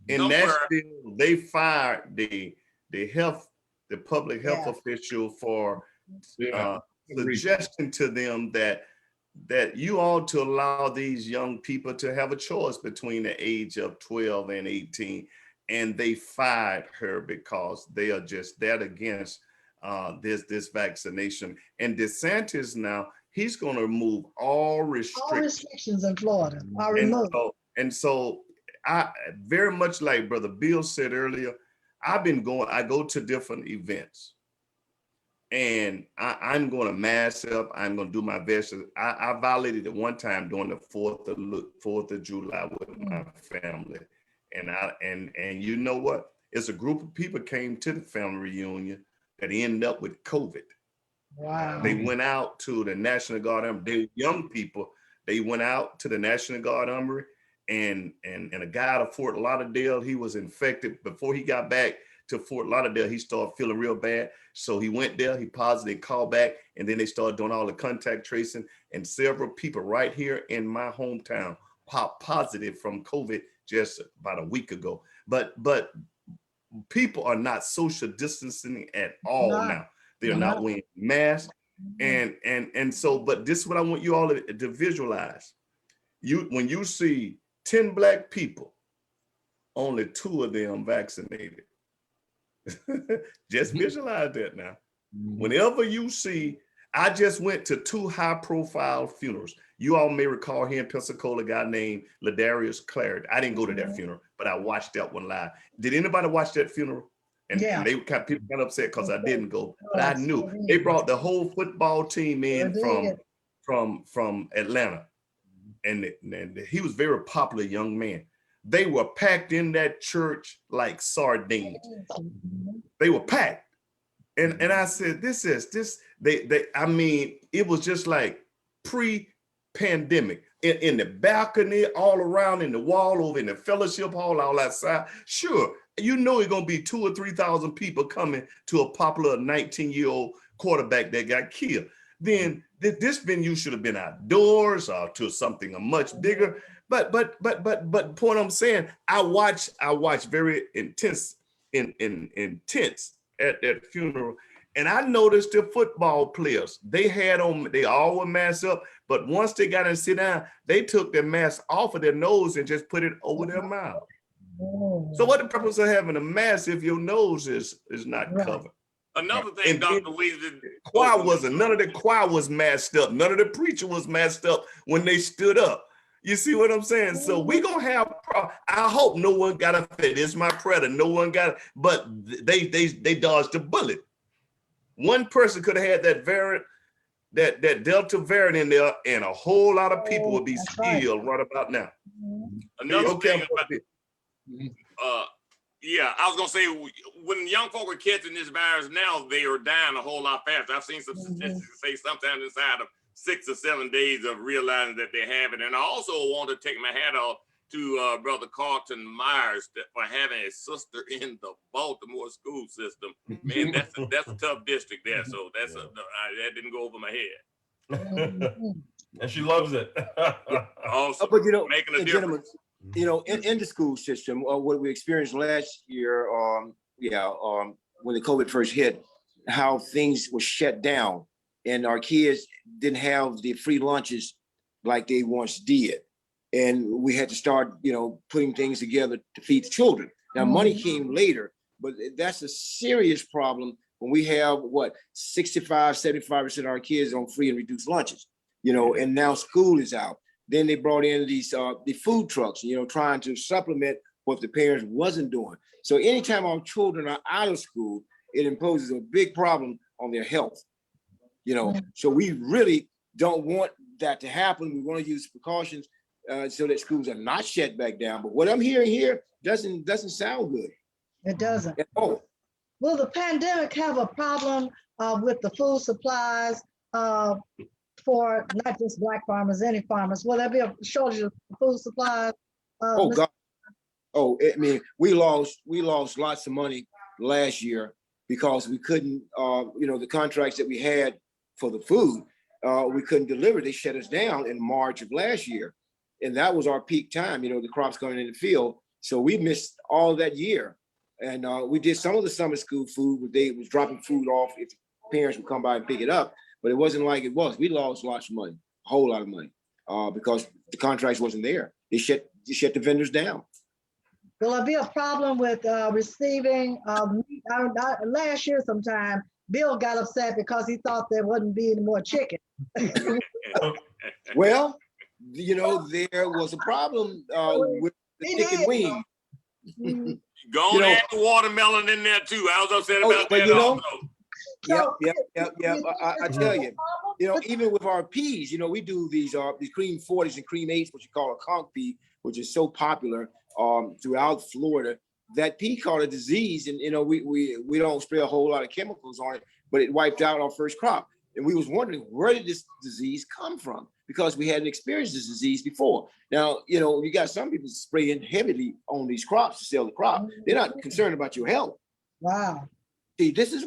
Speaker 9: In Nashville, they fired the public health official for suggesting to them that you ought to allow these young people to have a choice between the age of 12 and 18. And they fired her because they are just that against this vaccination. And DeSantis now, he's going to remove all restrictions.
Speaker 2: All restrictions in Florida are removed.
Speaker 9: And so I, very much like Brother Bill said earlier, I go to different events. And I'm going to mask up. I'm going to do my best. I violated it one time during the 4th of July with my family. And you know what? It's a group of people came to the family reunion that ended up with COVID.
Speaker 2: Wow.
Speaker 9: They went out to the National Guard Armory. They were young people. They went out to the National Guard Armory, and a guy out of Fort Lauderdale, he was infected. Before he got back to Fort Lauderdale, he started feeling real bad. So he went there, he positive, called back, and then they started doing all the contact tracing. And several people right here in my hometown popped positive from COVID just about a week ago. But people are not social distancing at all now. They're not wearing masks. And so, but this is what I want you all to visualize. When you see 10 Black people, only 2 of them vaccinated. Just visualize that now. Whenever you see, I just went to 2 high-profile funerals. You all may recall here in Pensacola, a guy named Ladarius Clarity. I didn't go to that funeral, but I watched that one live. Did anybody watch that funeral? And they people got upset because I didn't go. But I knew they brought the whole football team in from Atlanta, and he was a very popular young man. They were packed in that church like sardines. They were packed. And I said, I mean, it was just like pre-pandemic. In the balcony, all around, in the wall, over in the fellowship hall, all outside. Sure, you know it's gonna be 2,000 or 3,000 people coming to a popular 19-year-old quarterback that got killed. Then this venue should have been outdoors or to something much bigger. But point I'm saying, I watched very intense at that funeral. And I noticed the football players, they all were masked up, but once they got to sit down, they took their mask off of their nose and just put it over their mouth. So what the purpose of having a mask if your nose is not covered?
Speaker 10: Another thing, Dr. Weezy,
Speaker 9: none of the choir was masked up. None of the preacher was masked up when they stood up. You see what I'm saying? So we gonna have. I hope no one got affected. It's my prayer that no one got. But they dodged a bullet. One person could have had that variant, that Delta variant in there, and a whole lot of people would be killed right about now.
Speaker 10: Another thing about, yeah, I was gonna say, when young folk are catching this virus now, they are dying a whole lot faster. I've seen some statistics say sometimes inside of 6 or 7 days of realizing that they have it. And I also want to take my hat off to Brother Carlton Myers for having a sister in the Baltimore school system. Man, that's a tough district there. So that didn't go over my head.
Speaker 11: And she loves it.
Speaker 10: Awesome.
Speaker 8: But you know,
Speaker 10: making a
Speaker 8: and
Speaker 10: difference.
Speaker 8: gentlemen, you know, in the school system, what we experienced last year, when the COVID first hit, how things were shut down and our kids didn't have the free lunches like they once did. And we had to start, you know, putting things together to feed the children. Now, money came later, but that's a serious problem when we have, what, 65, 75% of our kids on free and reduced lunches, you know, and now school is out. Then they brought in these the food trucks, you know, trying to supplement what the parents wasn't doing. So anytime our children are out of school, it imposes a big problem on their health, you know. So we really don't want that to happen. We want to use precautions so that schools are not shut back down. But what I'm hearing here doesn't sound good.
Speaker 2: It doesn't.
Speaker 8: At all.
Speaker 2: Will the pandemic have a problem with the food supplies for not just Black farmers, any farmers? Will there be a shortage of food supplies?
Speaker 8: Oh God! Oh, I mean, we lost lots of money last year because we couldn't, you know, the contracts that we had for the food, we couldn't deliver. They shut us down in March of last year, and that was our peak time. You know, the crops coming in the field, so we missed all that year. And we did some of the summer school food where they was dropping food off if parents would come by and pick it up, but it wasn't like it was. We lost lots of money, a whole lot of money, because the contracts wasn't there. They shut the vendors down.
Speaker 2: Will there be a problem with receiving meat? Last year sometime, Bill got upset because he thought there wouldn't be any more chicken.
Speaker 8: Well, you know, there was a problem with the chicken wing.
Speaker 10: Go on, add the watermelon in there too. I was upset about that also.
Speaker 8: Yep. I tell you, you know, even with our peas, you know, we do these cream 40s and cream 8s, what you call a conch pea, which is so popular throughout Florida. That pea caught a disease, and you know, we don't spray a whole lot of chemicals on it, but it wiped out our first crop. And we was wondering, where did this disease come from? Because we hadn't experienced this disease before. Now, you know, you got some people spraying heavily on these crops to sell the crop. They're not concerned about your health.
Speaker 2: Wow.
Speaker 8: See, this is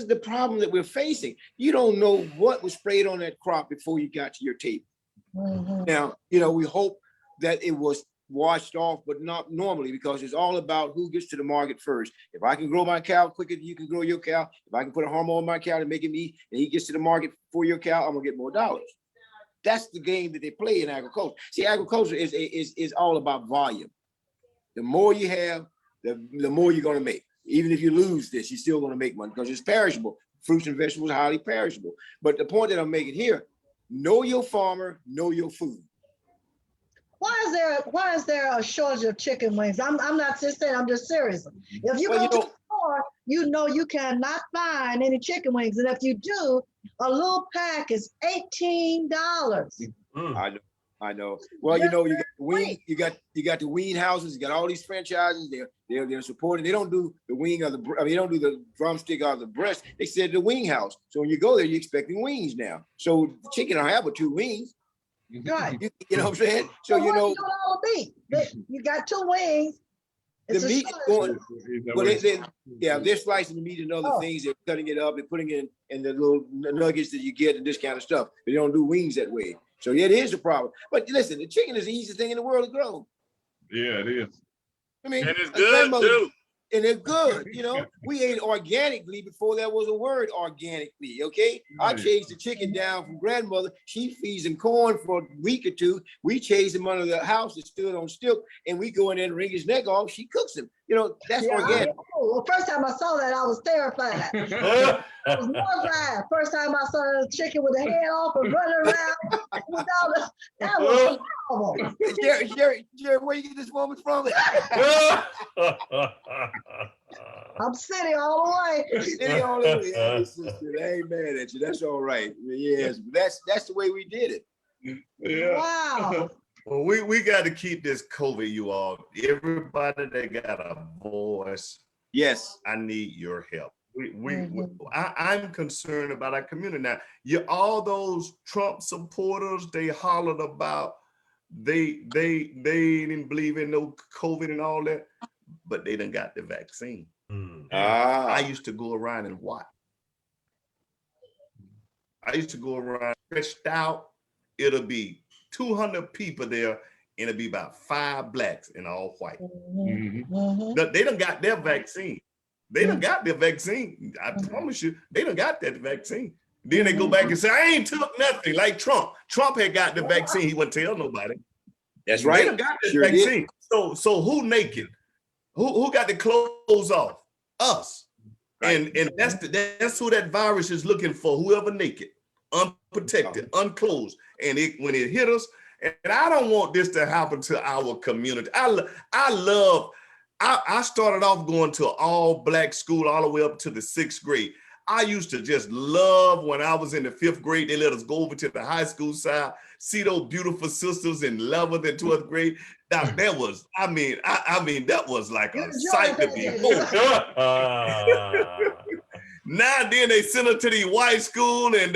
Speaker 8: the problem that we're facing. You don't know what was sprayed on that crop before you got to your table. Now, you know, we hope that it was washed off, but not normally, because it's all about who gets to the market first. If I can grow my cow quicker than you can grow your cow, if I can put a hormone on my cow and make him eat, and he gets to the market for your cow, I'm gonna get more dollars. That's the game that they play in agriculture. See, agriculture is all about volume. The more you have, the more you're gonna make. Even if you lose this, you're still gonna make money because it's perishable. Fruits and vegetables are highly perishable. But the point that I'm making here, know your farmer, know your food.
Speaker 2: Why is there a shortage of chicken wings? I'm not just saying, I'm just serious. If you go to the store, you know you cannot find any chicken wings. And if you do, a little pack is $18.
Speaker 8: I know. Well, you know, you got the wing, you got the wing houses, you got all these franchises, they're supporting. They don't do the wing or they don't do the drumstick or the breast. They said the wing house. So when you go there, you're expecting wings now. So the chicken don't have but 2 wings.
Speaker 2: Right.
Speaker 8: You know what I'm saying? So you know,
Speaker 2: you got 2 wings.
Speaker 8: The meat is going, well, they're slicing the meat and other things. They're cutting it up and putting it in the little nuggets that you get and this kind of stuff. They don't do wings that way. So yeah, it is a problem. But listen, the chicken is the easiest thing in the world to grow.
Speaker 1: Yeah, it is.
Speaker 8: I mean,
Speaker 10: and it's good too.
Speaker 8: And they're good, you know. We ate organically before there was a word organically, okay? I chased the chicken down from grandmother. She feeds him corn for a week or 2. We chase him under the house that stood on stilk, and we go in there and wring his neck off. She cooks him. You know, that's organic.
Speaker 2: Well, first time I saw that, I was terrified. I was mortified. First time I saw a chicken with the head off and running around. That was horrible.
Speaker 8: Jerry, where you get this woman from?
Speaker 2: I'm city all the way.
Speaker 8: City all the way. Yeah, sister, I ain't mad at you. That's all right. Yes, that's the way we did it.
Speaker 1: Yeah.
Speaker 2: Wow.
Speaker 9: Well, we got to keep this COVID, you all. Everybody that got a voice.
Speaker 8: Yes,
Speaker 9: I need your help. I'm concerned about our community now. All those Trump supporters, they hollered about they didn't believe in no COVID and all that, but they done got the vaccine. I used to go around and watch. I used to go around stretched out. It'll be 200 people there, and it'll be about 5 blacks and all white. They done got their vaccine. They done got their vaccine. I promise you, they done got that vaccine. Then they go back and say, I ain't took nothing, like Trump. Trump had got the vaccine. He wouldn't tell nobody.
Speaker 8: That's right.
Speaker 9: They done got the
Speaker 8: Sure
Speaker 9: vaccine. So who naked? Who got the clothes off? Us. And that's who that virus is looking for, whoever naked, unprotected, unclothed. And when it hit us, and I don't want this to happen to our community. I started off going to an all black school all the way up to the 6th grade. I used to just love when I was in the 5th grade, they let us go over to the high school side, see those beautiful sisters in 11th and 12th grade. That was, I mean, that was like a sight to behold. Now then they send her to the white school and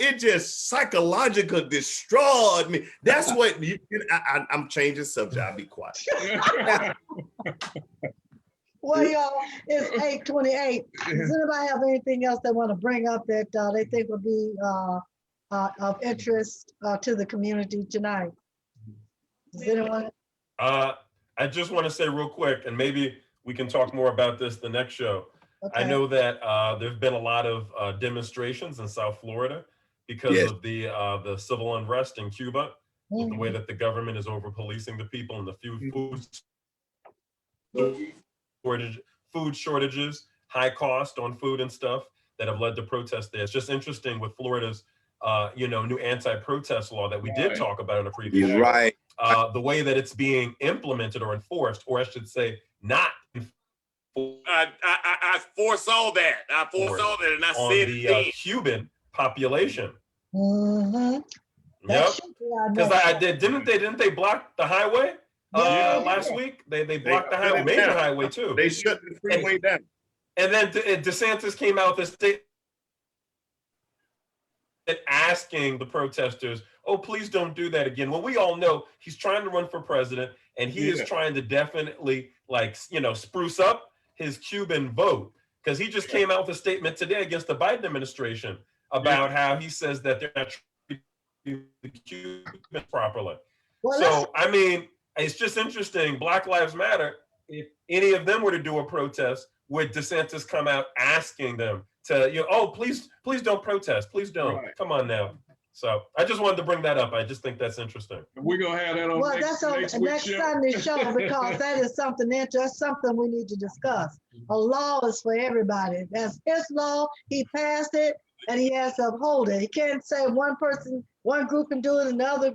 Speaker 9: it just psychologically destroyed me. That's what I'm changing subject. I'll be quiet.
Speaker 2: Well, y'all, it's 8:28. Does anybody have anything else they want to bring up that they think would be of interest to the community tonight? Does anyone?
Speaker 11: I just want to say real quick, and maybe we can talk more about this the next show. Okay. I know that there've been a lot of demonstrations in South Florida because of the civil unrest in Cuba, with the way that the government is over policing the people and the food shortages, high cost on food and stuff that have led to protests there. It's just interesting with Florida's new anti-protest law that we did talk about in a previous show.
Speaker 8: Right.
Speaker 11: The way that it's being implemented or enforced, or I should say not enforced.
Speaker 10: I foresaw that. I foresaw that, and I
Speaker 11: on
Speaker 10: said
Speaker 11: the Cuban population.
Speaker 2: Yep.
Speaker 11: Because didn't they block the highway last week? They blocked the highway, major highway too.
Speaker 9: They shut the freeway down.
Speaker 11: And then DeSantis came out with a statement asking the protesters, "Oh, please don't do that again." Well, we all know he's trying to run for president, and he is trying to definitely, spruce up his Cuban vote, because he just came out with a statement today against the Biden administration about how he says that they're not treating the Cubans properly. Well, it's just interesting. Black Lives Matter. If any of them were to do a protest, would DeSantis come out asking them to, oh, please don't protest. Please don't. Right. Come on now. So I just wanted to bring that up. I just think that's interesting.
Speaker 1: We're going to have that on next
Speaker 2: Sunday show, because that is something interesting. That's something we need to discuss. A law is for everybody. That's his law. He passed it, and he has to uphold it. He can't say one group can do it, and the other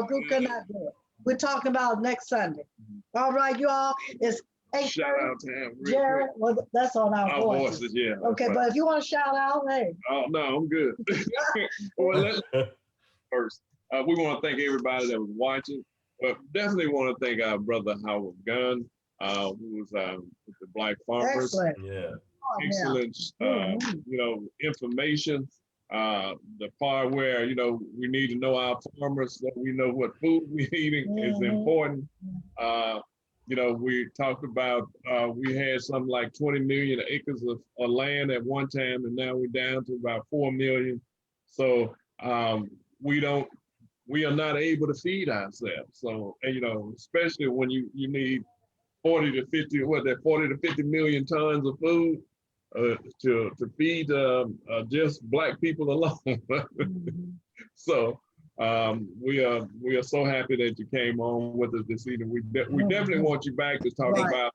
Speaker 2: group cannot do it. We're talking about next Sunday. All right, you all. It's
Speaker 1: shout out to him.
Speaker 2: Jared, well, that's on our voices.
Speaker 1: Yeah.
Speaker 2: Okay, right. But if you want to shout out, hey.
Speaker 1: Oh, no, I'm good. Well, first, we want to thank everybody that was watching, but definitely want to thank our brother Howard Gunn, who was with the Black Farmers.
Speaker 2: Excellent.
Speaker 11: Yeah.
Speaker 1: Excellent, information. The part where, we need to know our farmers so we know what food we're eating is important. We talked about, we had something like 20 million acres of land at one time, and now we're down to about 4 million. So we are not able to feed ourselves. So, especially when you need 40 to 50 million tons of food to feed just Black people alone. So we are so happy that you came on with us this evening. We definitely want you back to talk about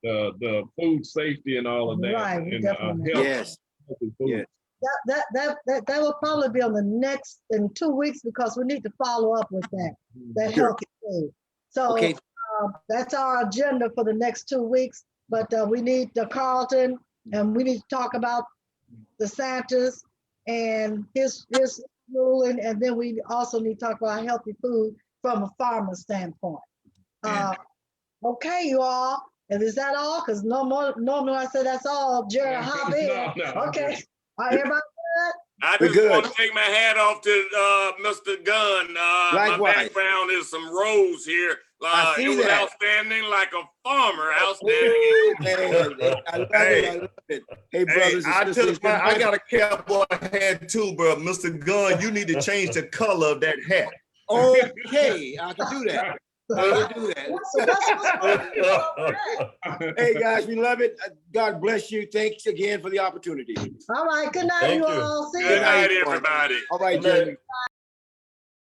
Speaker 1: the food safety and all of that.
Speaker 2: Right,
Speaker 1: and
Speaker 2: health.
Speaker 8: Yes.
Speaker 1: Yes.
Speaker 2: That will probably be on the next in 2 weeks, because we need to follow up with that healthy food. So that's our agenda for the next 2 weeks. But we need the Carlton, and we need to talk about DeSantis and his ruling, and then we also need to talk about healthy food from a farmer standpoint. Okay, you all. And is that all? Because normally I say that's all. Jared, hobby.
Speaker 1: No.
Speaker 2: Okay. All right, everybody good?
Speaker 10: I
Speaker 8: We're
Speaker 10: just want
Speaker 8: good.
Speaker 10: to take my hat off to Mr. Gunn. My
Speaker 8: Likewise.
Speaker 10: background is some rows here.
Speaker 8: I see
Speaker 10: it was
Speaker 8: that.
Speaker 10: outstanding, like a farmer. Outstanding.
Speaker 8: Oh, man. I love it. I love it. Hey, brothers and
Speaker 9: I
Speaker 8: sisters.
Speaker 9: got a cowboy hat too, bro. Mr. Gunn, you need to change the color of that hat.
Speaker 8: Okay, I can do that. I can do that. Hey, guys, we love it. God bless you. Thanks again for the opportunity.
Speaker 2: All right, good night,
Speaker 11: Thank
Speaker 2: you
Speaker 11: you.
Speaker 2: all. See you.
Speaker 10: Good night, everybody.
Speaker 8: All right,
Speaker 11: Good night.
Speaker 8: Jamie.